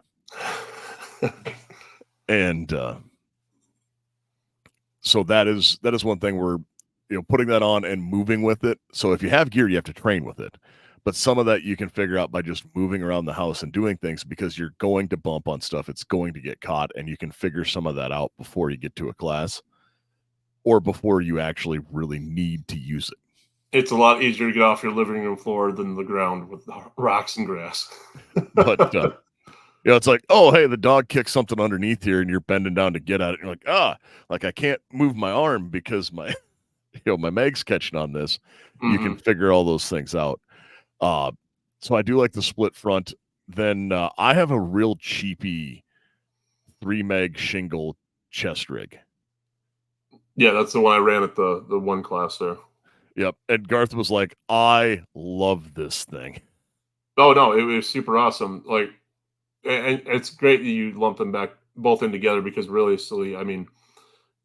And so that is one thing where putting that on and moving with it. So if you have gear, you have to train with it. But some of that you can figure out by just moving around the house and doing things, because you're going to bump on stuff. It's going to get caught, and you can figure some of that out before you get to a class or before you actually really need to use it. It's a lot easier to get off your living room floor than the ground with rocks and grass. But it's like, oh, hey, the dog kicked something underneath here, and you're bending down to get at it. And you're like, I can't move my arm because my my mag's catching on this. You can figure all those things out. So I do like the split front. Then I have a real cheapy 3 mag shingle chest rig. Yeah, that's the one I ran at the one class there. Yep. And Garth was like, I love this thing. Oh no, it was super awesome. Like, and it's great that you lump them back both in together, because really, silly. I mean,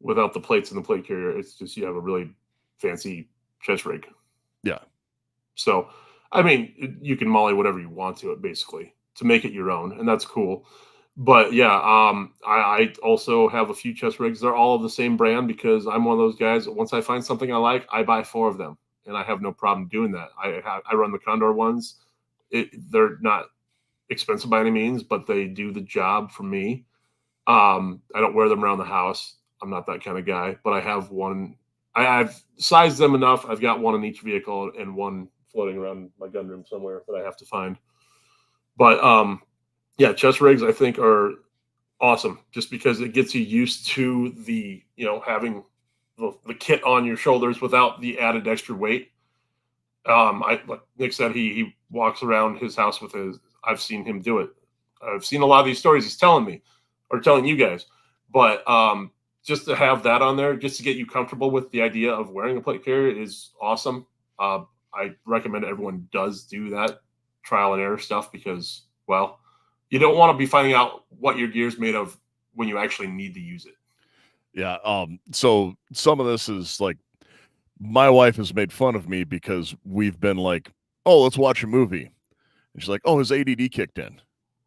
without the plates and the plate carrier, it's just you have a really fancy chest rig. Yeah. So, I mean, you can molly whatever you want to it, basically, to make it your own, and that's cool. But yeah, I also have a few chest rigs. They're all of the same brand, because I'm one of those guys. Once I find something I like, I buy 4 of them, and I have no problem doing that. I run the Condor ones. They're not expensive by any means, but they do the job for me. I don't wear them around the house. I'm not that kind of guy, but I have one. I've sized them enough. I've got one in each vehicle and one floating around my gun room somewhere that I have to find. But yeah, chest rigs I think are awesome, just because it gets you used to the having the kit on your shoulders without the added extra weight. Like Nick said, he walks around his house with his. I've seen him do it. I've seen a lot of these stories he's telling me or telling you guys, but just to have that on there, just to get you comfortable with the idea of wearing a plate carrier is awesome. I recommend everyone does do that trial and error stuff, because, well, you don't want to be finding out what your gear is made of when you actually need to use it. Yeah. So some of this is like, my wife has made fun of me because we've been like, oh, let's watch a movie. And she's like, oh, his ADD kicked in.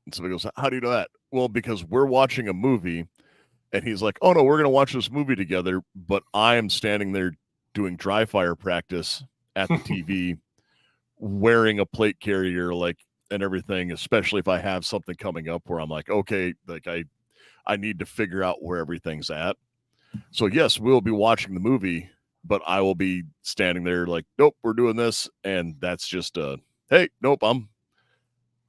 And somebody goes, how do you know that? Well, because we're watching a movie, and he's like, oh no, we're going to watch this movie together. But I am standing there doing dry fire practice at the TV, wearing a plate carrier, and everything, especially if I have something coming up where I'm like, okay, I need to figure out where everything's at. So yes, we'll be watching the movie, but I will be standing there like, nope, we're doing this. And that's just hey, nope, I'm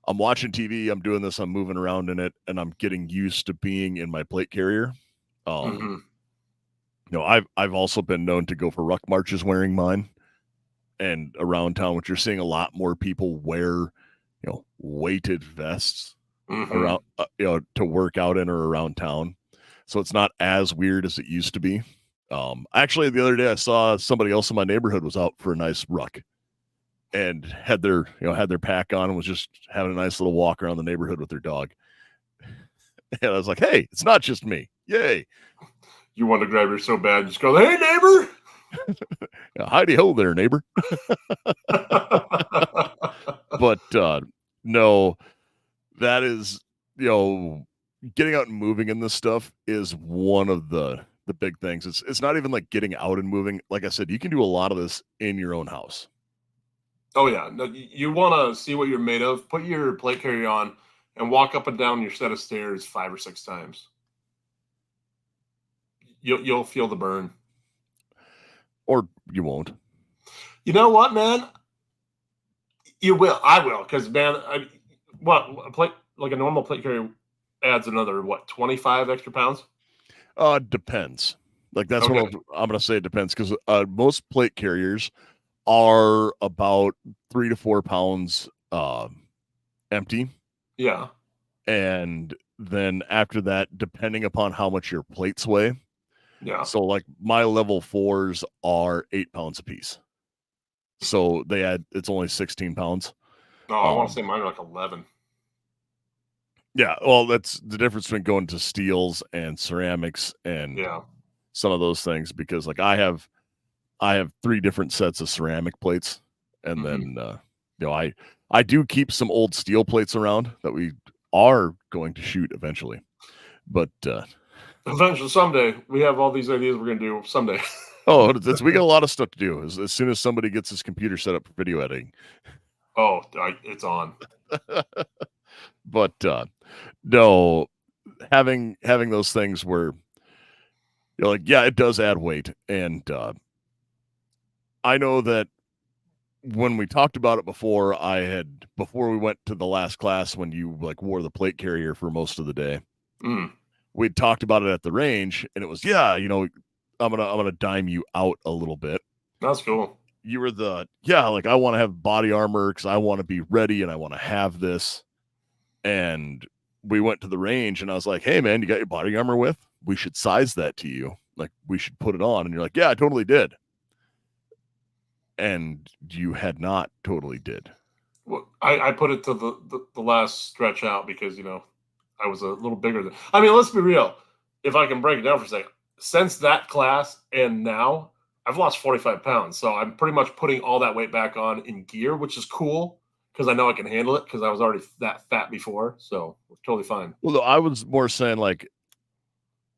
watching TV, I'm doing this, I'm moving around in it, and I'm getting used to being in my plate carrier. I've also been known to go for ruck marches wearing mine, and around town, which you're seeing a lot more people wear, weighted vests around, to work out in or around town. So it's not as weird as it used to be. Actually, the other day I saw somebody else in my neighborhood was out for a nice ruck and had their pack on and was just having a nice little walk around the neighborhood with their dog. And I was like, hey, it's not just me. Yay. You want to grab her so bad, just go, hey, neighbor. Heidi ho there, neighbor. But no, that is, getting out and moving in this stuff is one of the big things. It's not even like getting out and moving. Like I said, you can do a lot of this in your own house. Oh, yeah. No, you want to see what you're made of. Put your plate carrier on and walk up and down your set of stairs 5 or 6 times. You'll feel the burn. Or you won't. You know what, man? You will. I will. Because, man, a normal plate carrier adds another, 25 extra pounds? Depends. Like, that's Okay. what I'm going to say. It depends. Because most plate carriers are about 3 to 4 pounds empty. Yeah. And then after that, depending upon how much your plates weigh. Yeah. So like my level 4s are 8 pounds a piece. So it's only 16 pounds. No, I want to say mine are like 11. Yeah. Well, that's the difference between going to steels and ceramics and some of those things, because like I have 3 different sets of ceramic plates. And then, I do keep some old steel plates around that we are going to shoot eventually, but, eventually, someday, we have all these ideas we're going to do someday. Oh, we got a lot of stuff to do as soon as somebody gets his computer set up for video editing. Oh, it's on. But no, having those things where you're like, yeah, it does add weight. And I know that when we talked about it before we went to the last class, when you like wore the plate carrier for most of the day, we'd talked about it at the range, and it was, I'm gonna dime you out a little bit. That's cool. You were like, I want to have body armor because I want to be ready and I want to have this. And we went to the range and I was like, hey man, you got your body armor with? We should size that to you. Like, we should put it on. And you're like, yeah, I totally did. And you had not totally did. Well, I put it to the last stretch out because, I was a little bigger than. I mean, let's be real. If I can break it down for a second, since that class and now, I've lost 45 pounds. So I'm pretty much putting all that weight back on in gear, which is cool because I know I can handle it because I was already that fat before. So we're totally fine. Well, no, I was more saying like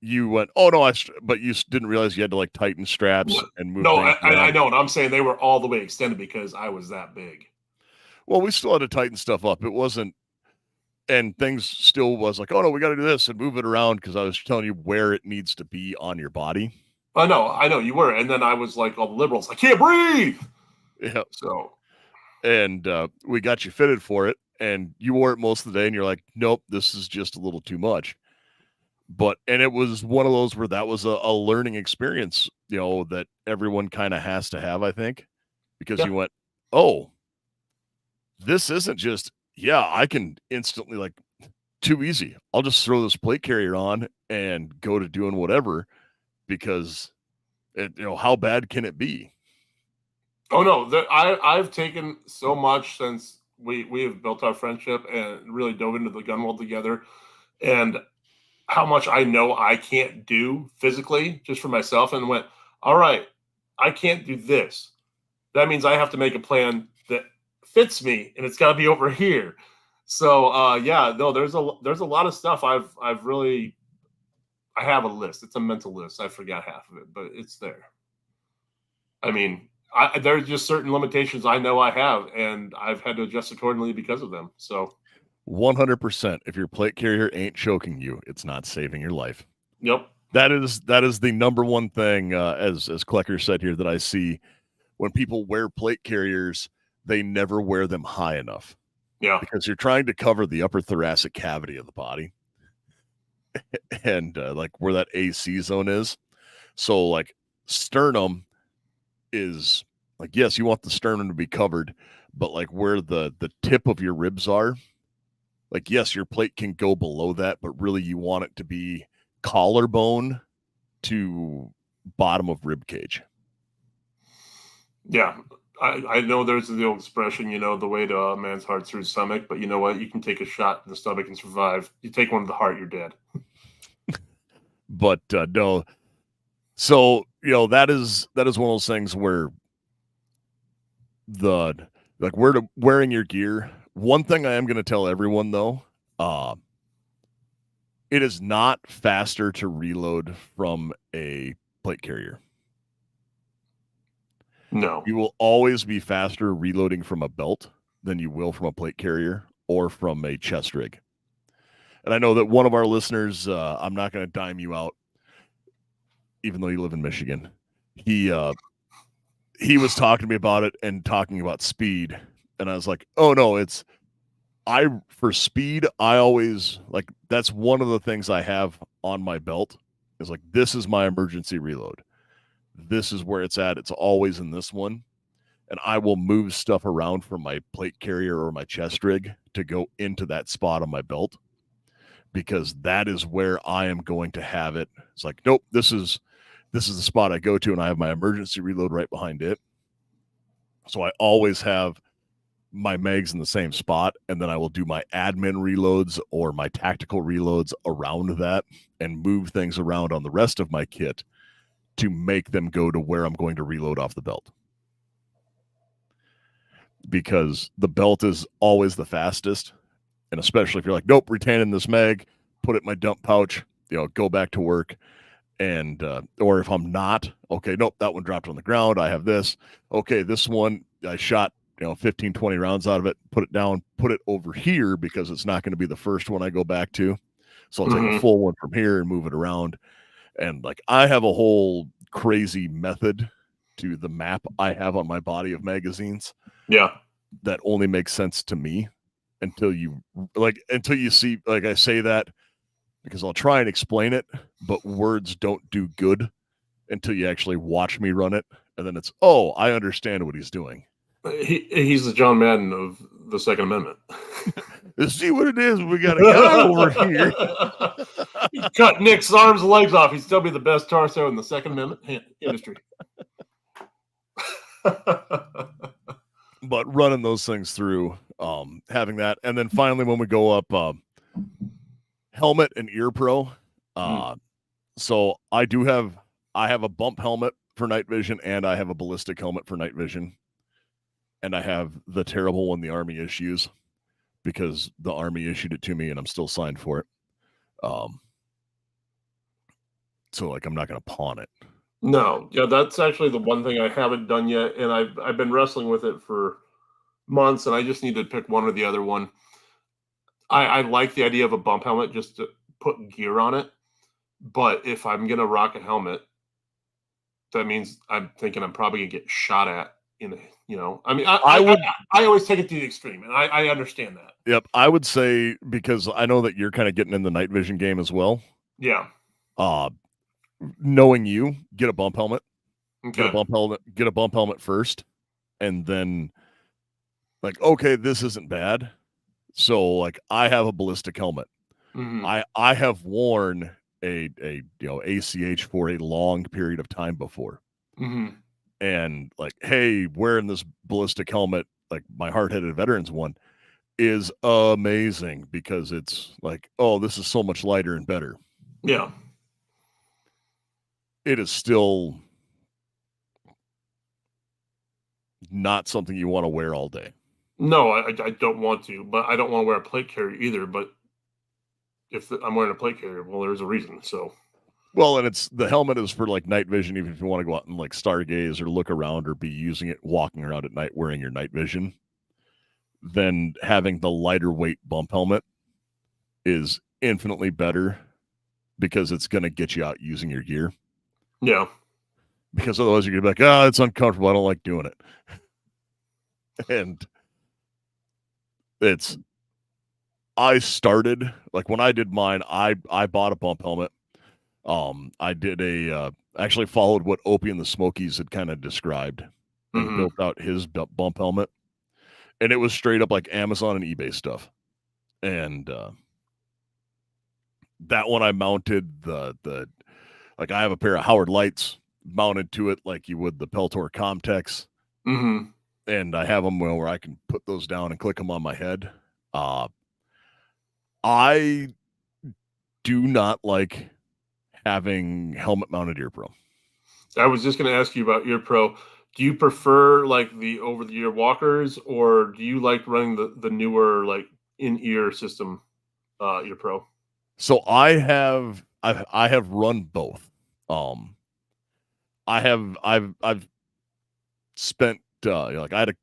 you went, oh no, but you didn't realize you had to like tighten straps and move. No, I know. And I'm saying they were all the way extended because I was that big. Well, we still had to tighten stuff up. It wasn't. And things still was like, oh no, we got to do this and move it around because I was telling you where it needs to be on your body. I know you were. And then I was like, all the liberals, I can't breathe. Yeah. So. And we got you fitted for it and you wore it most of the day and you're like, nope, this is just a little too much. And it was one of those where that was a learning experience, that everyone kind of has to have, I think, because you went, oh, this isn't just, I can instantly like too easy. I'll just throw this plate carrier on and go to doing whatever because how bad can it be? Oh no, I've taken so much since we have built our friendship and really dove into the gun world together, and how much I know I can't do physically just for myself, and went, all right, I can't do this. That means I have to make a plan that fits me, and it's got to be over here. So there's a lot of stuff I have a list. It's a mental list. I forgot half of it, but it's there. I mean, there's just certain limitations I know I have, and I've had to adjust accordingly because of them. So 100%. If your plate carrier ain't choking you, it's not saving your life. Yep. That is the number one thing, as Klecker said here, that I see when people wear plate carriers, they never wear them high enough. Yeah. Because you're trying to cover the upper thoracic cavity of the body and like where that AC zone is. So like sternum is like, yes, you want the sternum to be covered, but like where the tip of your ribs are, like, yes, your plate can go below that, but really you want it to be collarbone to bottom of rib cage. Yeah. I know there's the old expression, the way to a man's heart through his stomach, but you know what? You can take a shot in the stomach and survive. You take one to the heart, you're dead. But no. So, that is one of those things where wearing your gear. One thing I am going to tell everyone though, it is not faster to reload from a plate carrier. No. You will always be faster reloading from a belt than you will from a plate carrier or from a chest rig. And I know that one of our listeners, I'm not going to dime you out, even though you live in Michigan. He was talking to me about it and talking about speed. And I was like, oh no, for speed, I always that's one of the things I have on my belt is this is my emergency reload. This is where it's at. It's always in this one. And I will move stuff around from my plate carrier or my chest rig to go into that spot on my belt because that is where I am going to have it. It's nope, this is the spot I go to and I have my emergency reload right behind it. So I always have my mags in the same spot, and then I will do my admin reloads or my tactical reloads around that and move things around on the rest of my kit to make them go to where I'm going to reload off the belt. Because the belt is always the fastest, and especially if you're nope, retaining this mag, put it in my dump pouch, go back to work. And or if I'm not, okay, nope, that one dropped on the ground. I have this. Okay, this one I shot 15, 20 rounds out of it, put it down, put it over here because it's not going to be the first one I go back to. So I'll take a full one from here and move it around. And I have a whole crazy method to the map I have on my body of magazines. Yeah. That only makes sense to me until you see, I say that because I'll try and explain it, but words don't do good until you actually watch me run it. And then it's, oh, I understand what he's doing. He's the John Madden of the Second Amendment. Let's see what it is. We got a guy over here. He cut Nick's arms and legs off. He'd still be the best torso in the Second Amendment industry. But running those things through, having that. And then finally, when we go up, helmet and ear pro. So I have a bump helmet for night vision and I have a ballistic helmet for night vision. And I have the terrible one the Army issues because the Army issued it to me and I'm still signed for it. So I'm not going to pawn it. No. Yeah, that's actually the one thing I haven't done yet. And I've been wrestling with it for months and I just need to pick one or the other one. I like the idea of a bump helmet just to put gear on it. But if I'm going to rock a helmet, that means I'm thinking I'm probably going to get shot at I always take it to the extreme, and I understand that. Yep. I would say, because I know that you're kind of getting in the night vision game as well. Yeah. Knowing you, get a bump helmet. Okay. Get a bump helmet first, and then okay, this isn't bad. So I have a ballistic helmet. Mm-hmm. I have worn a ACH for a long period of time before. Mm-hmm. And hey, wearing this ballistic helmet, my hard-headed veterans one, is amazing because it's oh, this is so much lighter and better. Yeah. It is still not something you want to wear all day. No, I don't want to, but I don't want to wear a plate carrier either. But if I'm wearing a plate carrier, well, there's a reason. So. Well, and the helmet is for night vision, even if you want to go out and stargaze or look around or be using it, walking around at night wearing your night vision. Then having the lighter weight bump helmet is infinitely better because it's going to get you out using your gear. Yeah. Because otherwise you're going to be like, it's uncomfortable. I don't like doing it. And I started, when I did mine, I bought a bump helmet. I did actually followed what Opie and the Smokies had kind of described and built out his bump helmet. And it was straight up Amazon and eBay stuff. And that one I mounted I have a pair of Howard lights mounted to it like you would the Peltor Comtex. Mm-hmm. And I have them where I can put those down and click them on my head. I do not like having helmet mounted ear pro. I was just going to ask you about ear pro. Do you prefer like the over the ear walkers, or do you like running the newer like in ear system ear pro? So I have run both. I've spent like I had a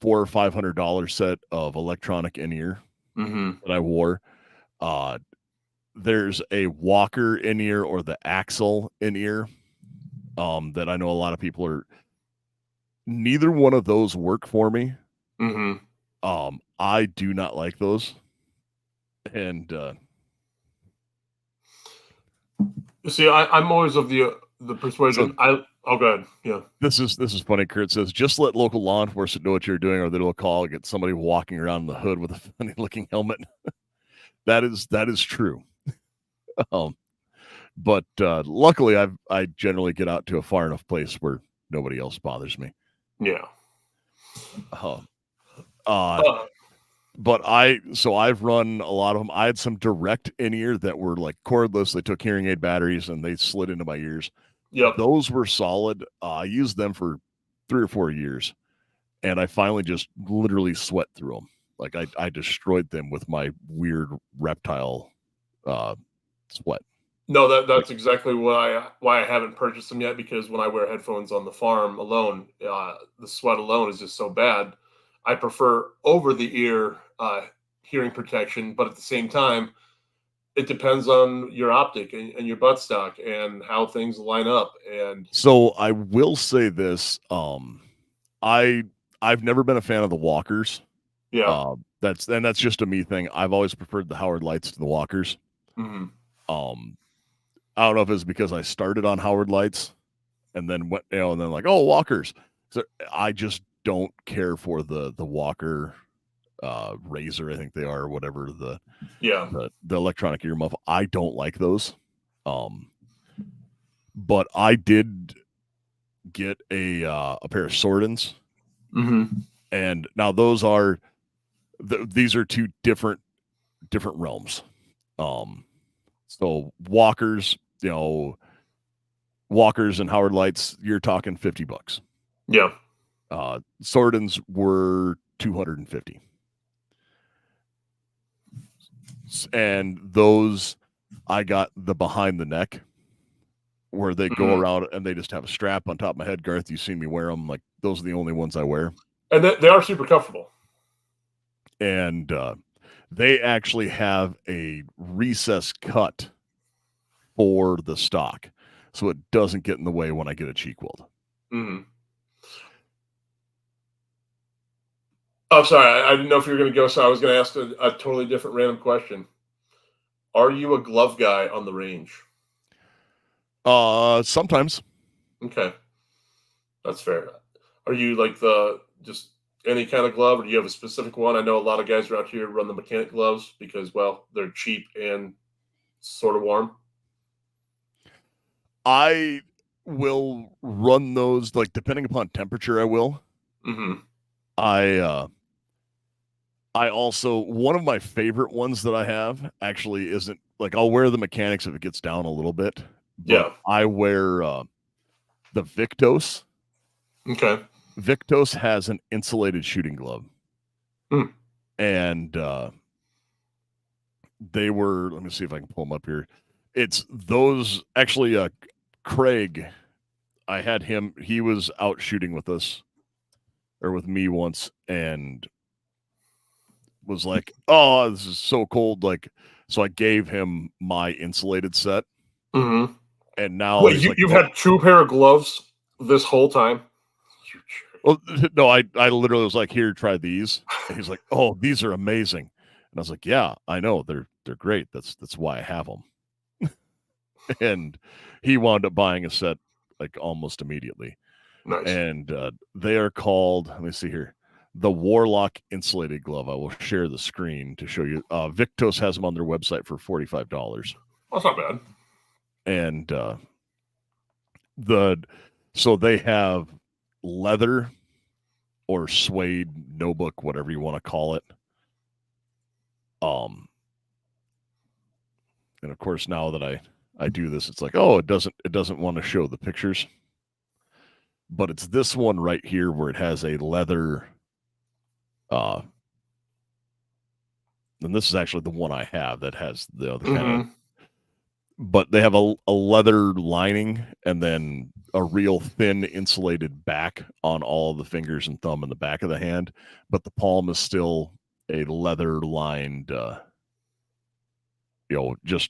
$400 or $500 set of electronic in ear that I wore. There's a Walker in ear or the Axle in ear that I know a lot of people are. Neither one of those work for me. I do not like those, and see, I'm always of the persuasion. Go ahead. Yeah. This is funny. Kurt says, just let local law enforcement know what you're doing, or they'll call and get somebody walking around in the hood with a funny looking helmet. That is true. But luckily I generally get out to a far enough place where nobody else bothers me. Yeah. But I've run a lot of them. I had some direct in ear that were like cordless. They took hearing aid batteries and they slid into my ears. Yep. Those were solid. I used them for 3 or 4 years, and I finally just literally sweat through them. Like I destroyed them with my weird reptile sweat. No, that's exactly why I haven't purchased them yet, because when I wear headphones on the farm alone, the sweat alone is just so bad. I prefer over the ear hearing protection, but at the same time, it depends on your optic and your buttstock and how things line up. And so I will say this: I've never been a fan of the Walkers. Yeah, that's just a me thing. I've always preferred the Howard Lights to the Walkers. I don't know if it's because I started on Howard Lights and then went, and then like, oh, Walkers. So I just don't care for the Walker Razor, I think they are, or whatever the electronic ear muff. I don't like those. But I did get a pair of Sordens. And now those are these are two different realms. So Walkers, Walkers and Howard Lights, you're talking $50. Yeah. Sordens were $250. And those, I got the behind the neck where they go around and they just have a strap on top of my head. Garth, you've seen me wear them. Like, those are the only ones I wear. And they are super comfortable. And they actually have a recess cut for the stock, so it doesn't get in the way when I get a cheek weld. Oh, sorry. I didn't know if you were going to go, so I was going to ask a totally different random question. Are you a glove guy on the range? Sometimes. Okay. That's fair. Are you like just any kind of glove, or do you have a specific one? I know a lot of guys around here run the mechanic gloves because, well, they're cheap and sort of warm. I will run those, like, depending upon temperature, I will. I also, one of my favorite ones that I have actually isn't, like, I'll wear the mechanics if it gets down a little bit. Yeah. I wear the Victos. Okay. Victos has an insulated shooting glove. And they were, let me see if I can pull them up here. It's those, actually, Craig, I had him, he was out shooting with us, or with me once, and was like, oh, this is so cold. Like, so I gave him my insulated set. And now wait, you've had 2 pair of gloves this whole time? Well, no, I literally was like, here, try these. And he's like, oh, these are amazing. And I was like, yeah, I know, they're great. That's why I have them. And he wound up buying a set like almost immediately. Nice. And they are called, let me see here, the Warlock insulated glove. I will share the screen to show you. Victos has them on their website for $45. That's not bad. And So they have leather or suede, no-book, whatever you want to call it. And of course, now that I do this, it's like, oh, it doesn't want to show the pictures. But it's this one right here where it has a leather. And this is actually the one I have that has the other kind of. But they have a leather lining and then a real thin insulated back on all of the fingers and thumb in the back of the hand. But the palm is still a leather lined, just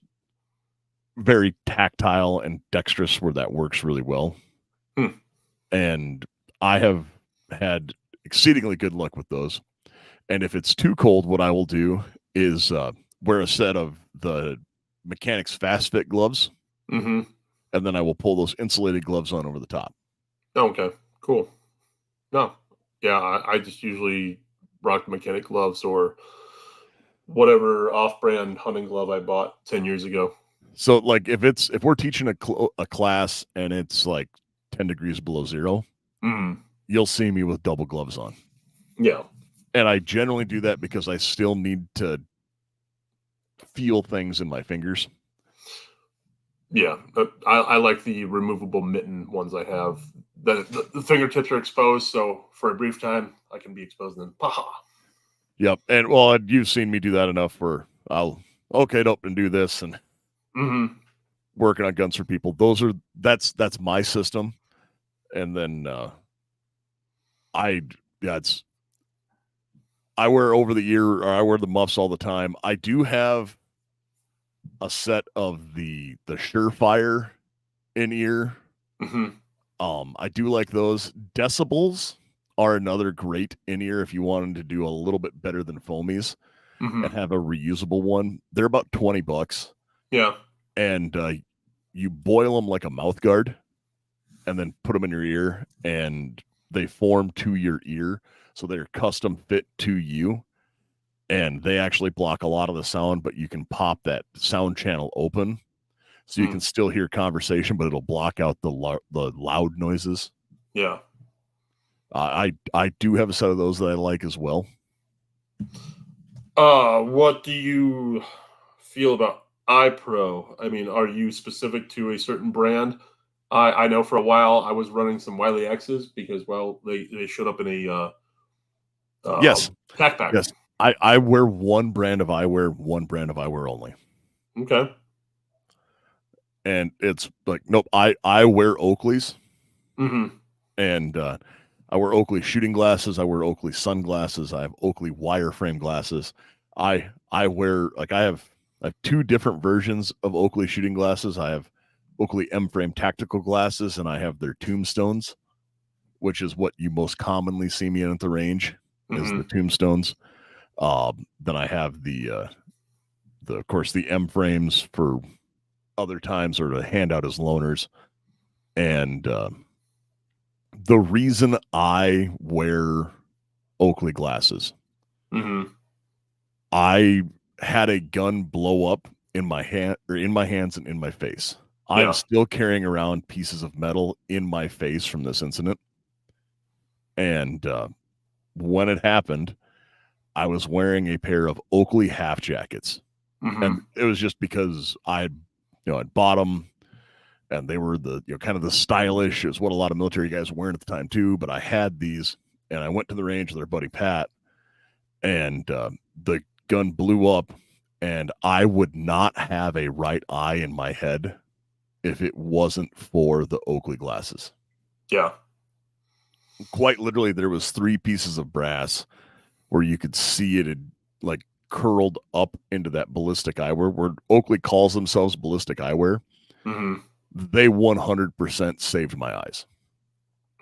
very tactile and dexterous where that works really well. And I have had exceedingly good luck with those. And if it's too cold, what I will do is wear a set of the Mechanics Fast Fit gloves, and then I will pull those insulated gloves on over the top. Okay, cool. No, yeah, I just usually rock mechanic gloves or whatever off-brand hunting glove I bought 10 years ago. So, like, if we're teaching a class and it's like 10 degrees below zero, you'll see me with double gloves on. Yeah. And I generally do that because I still need to feel things in my fingers. Yeah, I like the removable mitten ones I have. The fingertips are exposed, so for a brief time, I can be exposed and then, Yep. And, well, you've seen me do that enough where I'll, okay, up and do this and working on guns for people. That's my system. And then I wear over the ear, or I wear the muffs all the time. I do have a set of the Surefire in ear. I do like those. Decibels are another great in ear if you wanted to do a little bit better than foamies and have a reusable one. They're about $20. Yeah. And you boil them like a mouth guard and then put them in your ear, and they form to your ear. So they're custom fit to you, and they actually block a lot of the sound, but you can pop that sound channel open so you can still hear conversation, but it'll block out the loud noises. Yeah. I do have a set of those that I like as well. What do you feel about iPro? I mean, are you specific to a certain brand? I know for a while I was running some Wiley X's because, well, they showed up in a yes, backpack. Yes, I wear one brand of eyewear, one brand of eyewear only. Okay. And it's like, nope, I wear Oakley's. And I wear Oakley shooting glasses. I wear Oakley sunglasses. I have Oakley wireframe glasses. I wear, like, I have two different versions of Oakley shooting glasses. I have Oakley M-frame tactical glasses, and I have their Tombstones, which is what you most commonly see me in at the range, is the Tombstones. Then I have the of course, the M-frames for other times, or to hand out as loaners. And the reason I wear Oakley glasses, I had a gun blow up in my hand, or in my hands and in my face. I'm still carrying around pieces of metal in my face from this incident. And when it happened, I was wearing a pair of Oakley half jackets. And it was just because I'd bought them, and they were the kind of the stylish, is what a lot of military guys were wearing at the time too. But I had these, and I went to the range with our buddy Pat, and the gun blew up, and I would not have a right eye in my head if it wasn't for the Oakley glasses. Yeah. Quite literally, there was 3 pieces of brass where you could see it had, like, curled up into that ballistic eyewear, where Oakley calls themselves ballistic eyewear. They 100% saved my eyes.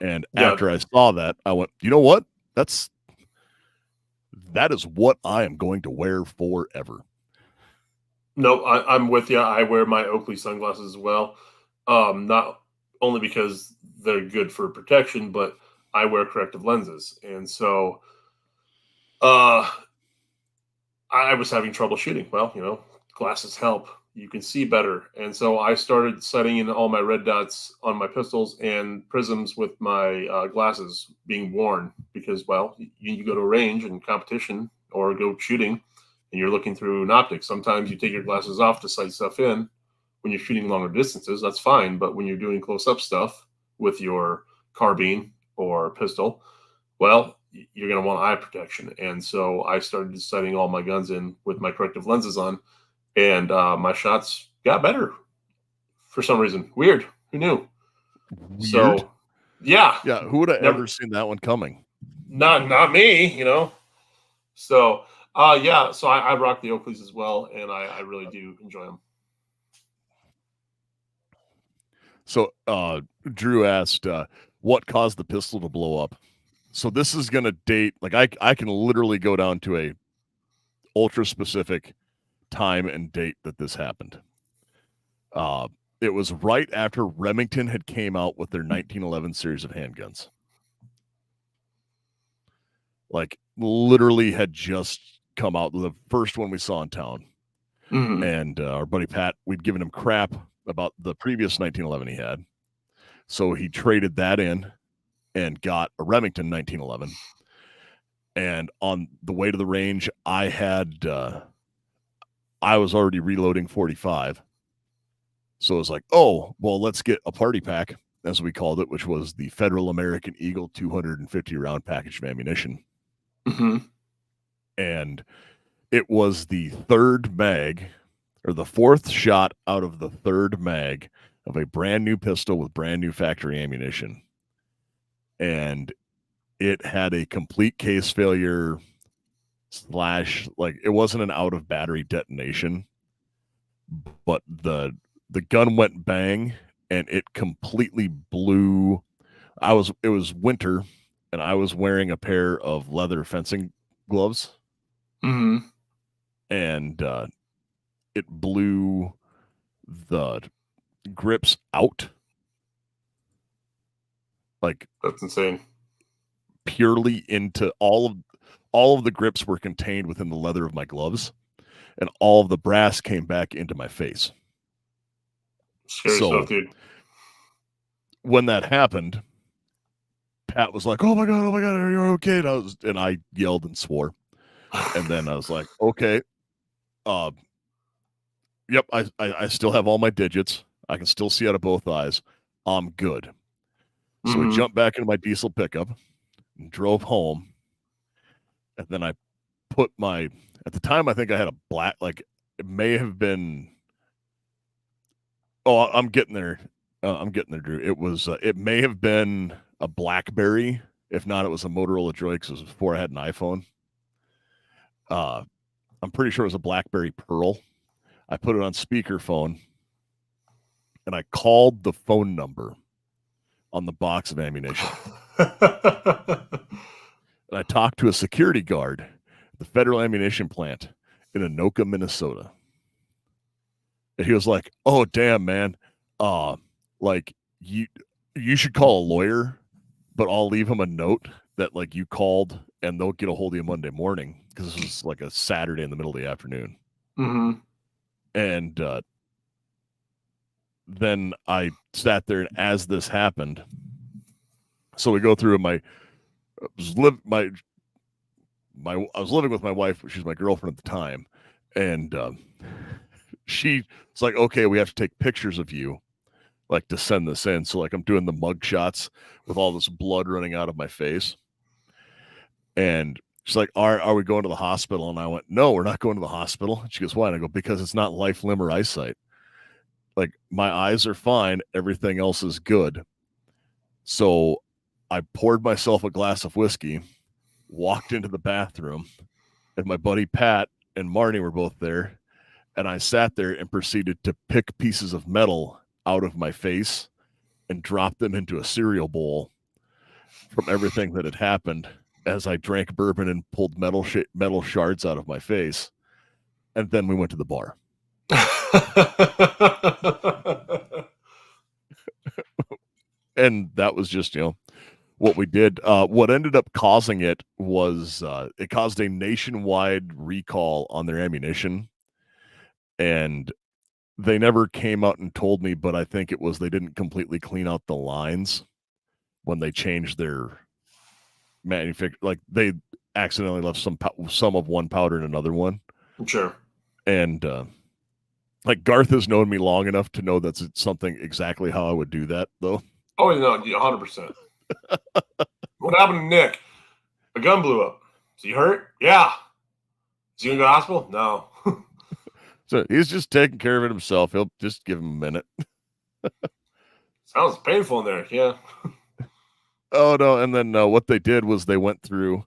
And after I saw that, I went, you know what? That is what I am going to wear forever. No, I'm with you. I wear my Oakley sunglasses as well. Not only because they're good for protection, but I wear corrective lenses. And so I was having trouble shooting. Well, glasses help. you can see better. And so I started setting in all my red dots on my pistols and prisms with my glasses being worn because, well, you go to a range and competition or go shooting and you're looking through an optic. Sometimes you take your glasses off to sight stuff in. When you're shooting longer distances, that's fine. But when you're doing close-up stuff with your carbine or pistol, well, you're going to want eye protection. And so I started setting all my guns in with my corrective lenses on, and my shots got better for some reason. Weird. Who knew? Weird. So, yeah. Who would have ever seen that one coming? Not me, you know. So, yeah. So I rock the Oakleys as well, and I really do enjoy them. So, Drew asked, what caused the pistol to blow up? So this is going to date, like I can literally go down to a ultra specific time and date that this happened. It was right after Remington had came out with their 1911 series of handguns. Like literally had just come out, the first one we saw in town. Mm-hmm. And our buddy Pat, we'd given him crap about the previous 1911 he had. So he traded that in and got a Remington 1911. And on the way to the range, I was already reloading 45. So it was like, oh, well, let's get a party pack, as we called it, which was the Federal American Eagle 250 round package of ammunition. Mm-hmm. And it was the third mag, or the fourth shot out of the third mag of a brand new pistol with brand new factory ammunition. And it had a complete case failure / like it wasn't an out of battery detonation, but the gun went bang and it completely blew. It was winter and I was wearing a pair of leather fencing gloves. Mm-hmm. And it blew the grips out. Like, that's insane. Purely into all of the grips were contained within the leather of my gloves, and all of the brass came back into my face. Scary stuff, dude. When that happened, Pat was like, "Oh my god, are you okay?" And I yelled and swore. And then I was like, "Okay, yep, I still have all my digits. I can still see out of both eyes. I'm good." So we jumped back into my diesel pickup and drove home. And then I put at the time, I think I had a black, like it may have been, oh, I'm getting there. Drew. It may have been a BlackBerry. If not, it was a Motorola Droid because it was before I had an iPhone. I'm pretty sure it was a BlackBerry Pearl. I put it on speakerphone and I called the phone number on the box of ammunition. And I talked to a security guard at the Federal Ammunition Plant in Anoka, Minnesota. And he was like, "Oh, damn, man. Like you should call a lawyer, but I'll leave him a note that like you called and they'll get a hold of you Monday morning," because this was like a Saturday in the middle of the afternoon. Mm-hmm. And then I sat there, and as this happened, so we go through I was living with my wife, she's my girlfriend at the time, and she's like, "Okay, we have to take pictures of you, like to send this in." So like I'm doing the mug shots with all this blood running out of my face, and she's like, are we going to the hospital? And I went, "No, we're not going to the hospital." And she goes, "Why?" And I go, "Because it's not life, limb, or eyesight. Like my eyes are fine, everything else is good." So I poured myself a glass of whiskey, walked into the bathroom, and my buddy Pat and Marnie were both there. And I sat there and proceeded to pick pieces of metal out of my face and drop them into a cereal bowl from everything that had happened as I drank bourbon and pulled metal shards out of my face. And then we went to the bar. And that was just, what we did. What ended up causing it was it caused a nationwide recall on their ammunition. And they never came out and told me, but I think it was they didn't completely clean out the lines when they changed their manufacture. Like they accidentally left some of one powder in another one. Sure. And like Garth has known me long enough to know that's something exactly how I would do that, though. Oh, no, 100%. What happened to Nick? A gun blew up. Is he hurt? Yeah. Is he going to go to the hospital? No. So he's just taking care of it himself. He'll just give him a minute. Sounds painful in there. Yeah. Oh, no. And then what they did was they went through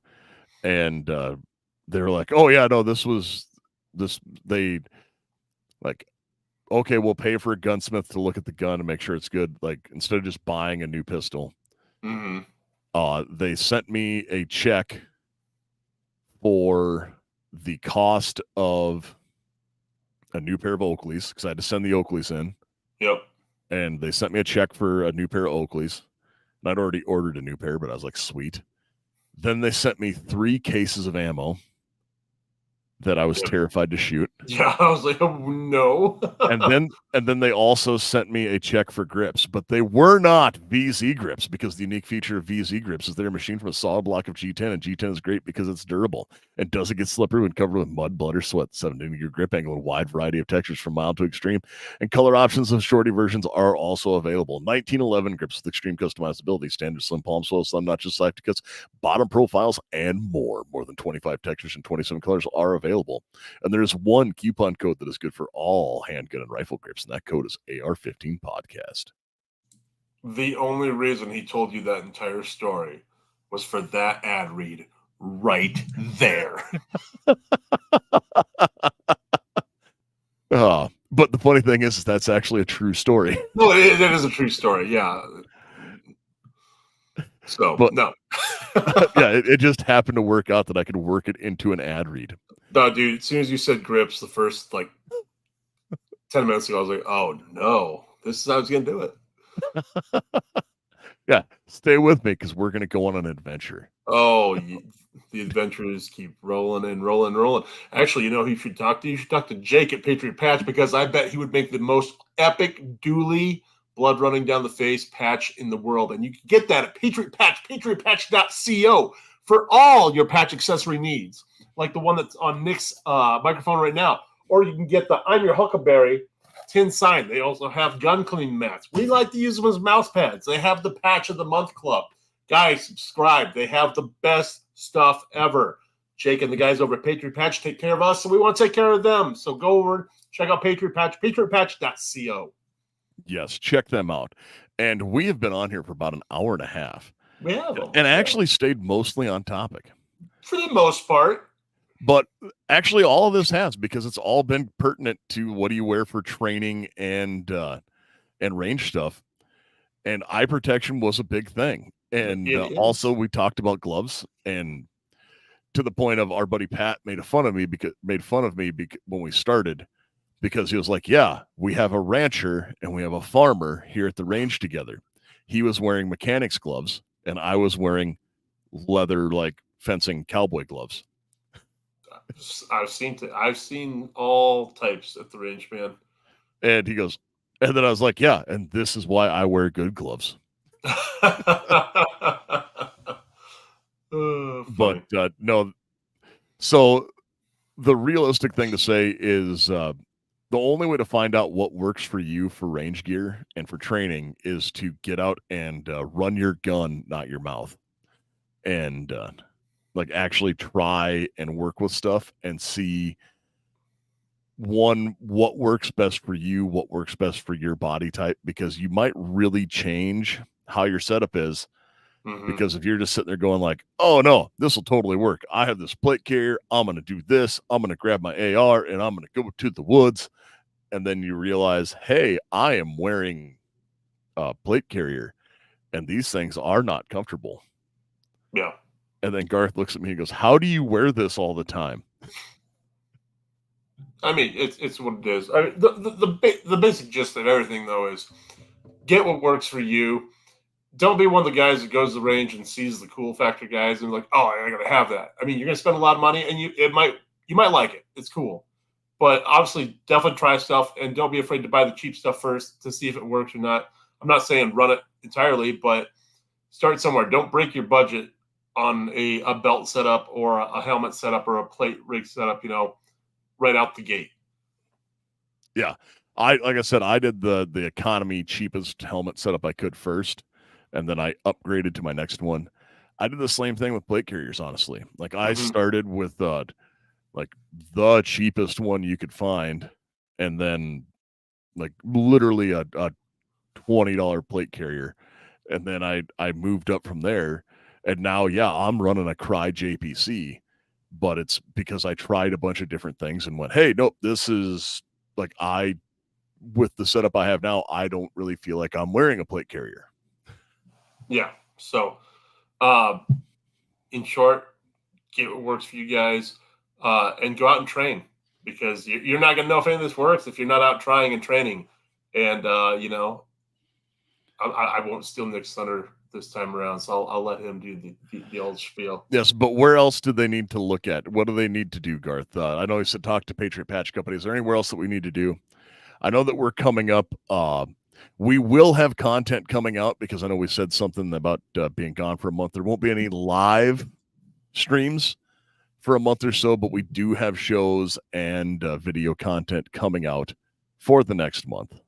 and they were like, oh, yeah, no, they like, okay, we'll pay for a gunsmith to look at the gun and make sure it's good. Like, instead of just buying a new pistol, they sent me a check for the cost of a new pair of Oakleys, because I had to send the Oakleys in. Yep. And they sent me a check for a new pair of Oakleys. And I'd already ordered a new pair, but I was like, sweet. Then they sent me 3 cases of ammo that I was terrified to shoot. Yeah, I was like, oh, no. and then they also sent me a check for grips, but they were not VZ grips, because the unique feature of VZ grips is they're machined from a solid block of G10, and G10 is great because it's durable and doesn't get slippery when covered with mud, blood, or sweat. 7-degree grip angle and a wide variety of textures from mild to extreme, and color options of shorty versions are also available. 1911 grips with extreme customizability, standard slim palm swell, slim notches, side cuts, bottom profiles, and more. More than 25 textures and 27 colors are available. And there's one coupon code that is good for all handgun and rifle grips, and that code is AR-15 podcast. The only reason he told you that entire story was for that ad read right there. But the funny thing is that's actually a true story. No, it is a true story. Yeah. So, but, no. Yeah, it just happened to work out that I could work it into an ad read. No, dude, as soon as you said grips the first, 10 minutes ago, I was like, oh, no. This is how I was going to do it. Yeah, stay with me because we're going to go on an adventure. Oh, the adventures keep rolling and rolling and rolling. Actually, you know who you should talk to? You should talk to Jake at Patriot Patch, because I bet he would make the most epic dually blood running down the face patch in the world. And you can get that at Patriot Patch, patriotpatch.co, for all your patch accessory needs, like the one that's on Nick's microphone right now. Or you can get the I'm Your Huckleberry tin sign. They also have gun clean mats. We like to use them as mouse pads. They have the Patch of the Month Club. Guys, subscribe. They have the best stuff ever. Jake and the guys over at Patriot Patch take care of us, so we want to take care of them. So go over, check out Patriot Patch, patriotpatch.co. Yes, check them out. And we have been on here for about an hour and a half. We have. And actually stayed mostly on topic. For the most part. But actually all of this has, because it's all been pertinent to what do you wear for training and range stuff. And eye protection was a big thing. And also we talked about gloves, and to the point of our buddy Pat made fun of me when we started, because he was like, yeah, we have a rancher and we have a farmer here at the range together. He was wearing mechanics gloves and I was wearing leather, like fencing cowboy gloves. I've seen all types at the range, man. And he goes, and then I was like, yeah, and this is why I wear good gloves. But no, so the realistic thing to say is the only way to find out what works for you for range gear and for training is to get out and run your gun, not your mouth, and actually try and work with stuff and see what works best for you, what works best for your body type, because you might really change how your setup is. Because if you're just sitting there going like, oh no, this will totally work. I have this plate carrier. I'm going to do this. I'm going to grab my AR and I'm going to go to the woods. And then you realize, hey, I am wearing a plate carrier and these things are not comfortable. Yeah. And then Garth looks at me and goes, how do you wear this all the time? I mean, it's what it is. I mean, the basic gist of everything, though, is get what works for you. Don't be one of the guys that goes to the range and sees the cool factor guys and like, oh, I got to have that. I mean, you're going to spend a lot of money, and you might like it. It's cool. But obviously, definitely try stuff, and don't be afraid to buy the cheap stuff first to see if it works or not. I'm not saying run it entirely, but start somewhere. Don't break your budget on a belt setup or a helmet setup or a plate rig setup, right out the gate. Yeah. Like I said, I did the economy cheapest helmet setup I could first, and then I upgraded to my next one. I did the same thing with plate carriers, honestly. Like I started with like the cheapest one you could find, and then like literally a $20 plate carrier, and then I moved up from there, and now I'm running a Cry JPC, but it's because I tried a bunch of different things and went, hey, nope, this is like with the setup I have now, I don't really feel like I'm wearing a plate carrier. Yeah. So, in short, get what works for you guys, and go out and train, because you're not going to know if any of this works if you're not out trying and training. And, I won't steal Nick's thunder this time around, so I'll let him do the old spiel. Yes, but where else do they need to look at? What do they need to do, Garth? I know you said talk to Patriot Patch Company. Is there anywhere else that we need to do? I know that we're coming up. We will have content coming out, because I know we said something about being gone for a month. There won't be any live streams for a month or so, but we do have shows and video content coming out for the next month.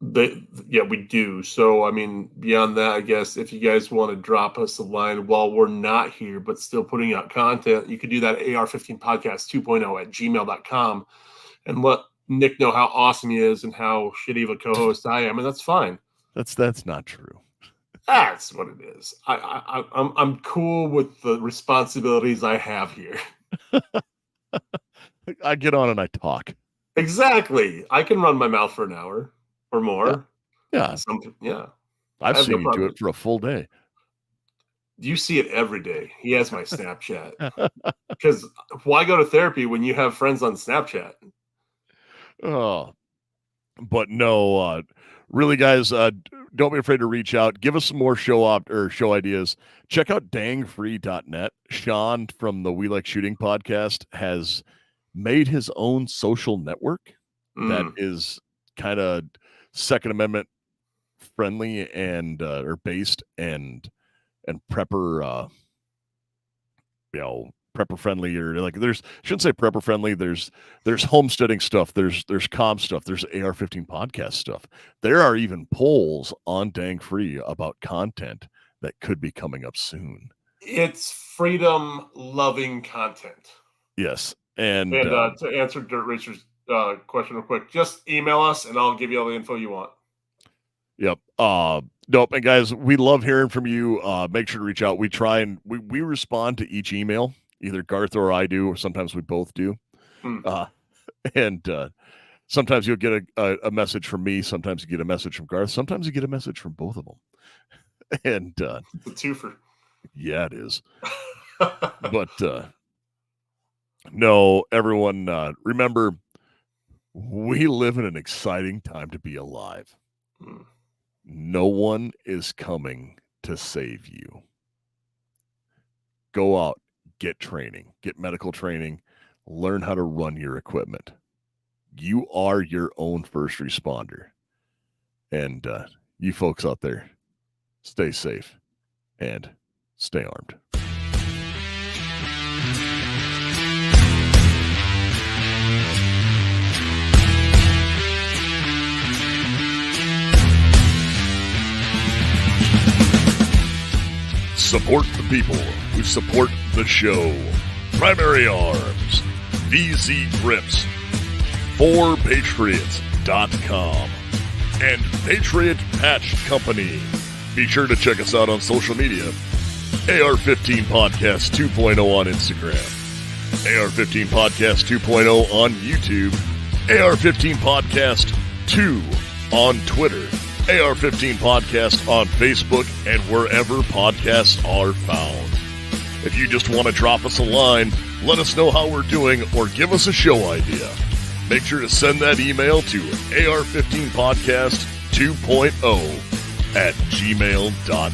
We do. So, I mean, beyond that, I guess if you guys want to drop us a line while we're not here, but still putting out content, you could do that at AR-15 podcast 2.0 at gmail.com and let Nick know how awesome he is and how shitty of a co-host I am. And that's fine. That's not true. That's what it is. I'm cool with the responsibilities I have here. I get on and I talk. Exactly. I can run my mouth for an hour or more. Yeah. I've seen you do it for a full day. You see it every day. He has my Snapchat. Because why go to therapy when you have friends on Snapchat? Oh, but no, really, guys, don't be afraid to reach out. Give us some more show ideas. Check out dangfree.net. Sean from the We Like Shooting podcast has made his own social network that is kind of Second Amendment friendly and or based and prepper prepper friendly, or like I shouldn't say prepper friendly. There's homesteading stuff. There's comm stuff. There's AR-15 podcast stuff. There are even polls on Dang Free about content that could be coming up soon. It's freedom loving content. Yes. And to answer Dirt Racer's question real quick, just email us and I'll give you all the info you want. Yep. Nope. And guys, we love hearing from you. Make sure to reach out. We try and we respond to each email. Either Garth or I do, or sometimes we both do. And sometimes you'll get a message from me. Sometimes you get a message from Garth. Sometimes you get a message from both of them. And it's a twofer. Yeah, it is. But no, everyone, remember, we live in an exciting time to be alive. No one is coming to save you. Go out, get training, get medical training, learn how to run your equipment. You are your own first responder. And you folks out there, stay safe and stay armed. Support the people who support the show. Primary Arms, VZ Grips, 4Patriots.com, and Patriot Patch Company. Be sure to check us out on social media. AR-15 Podcast 2.0 on Instagram. AR-15 Podcast 2.0 on YouTube. AR-15 Podcast 2 on Twitter. AR-15 Podcast on Facebook and wherever podcasts are found. If you just want to drop us a line, let us know how we're doing, or give us a show idea. Make sure to send that email to AR-15podcast 2.0 at gmail.com.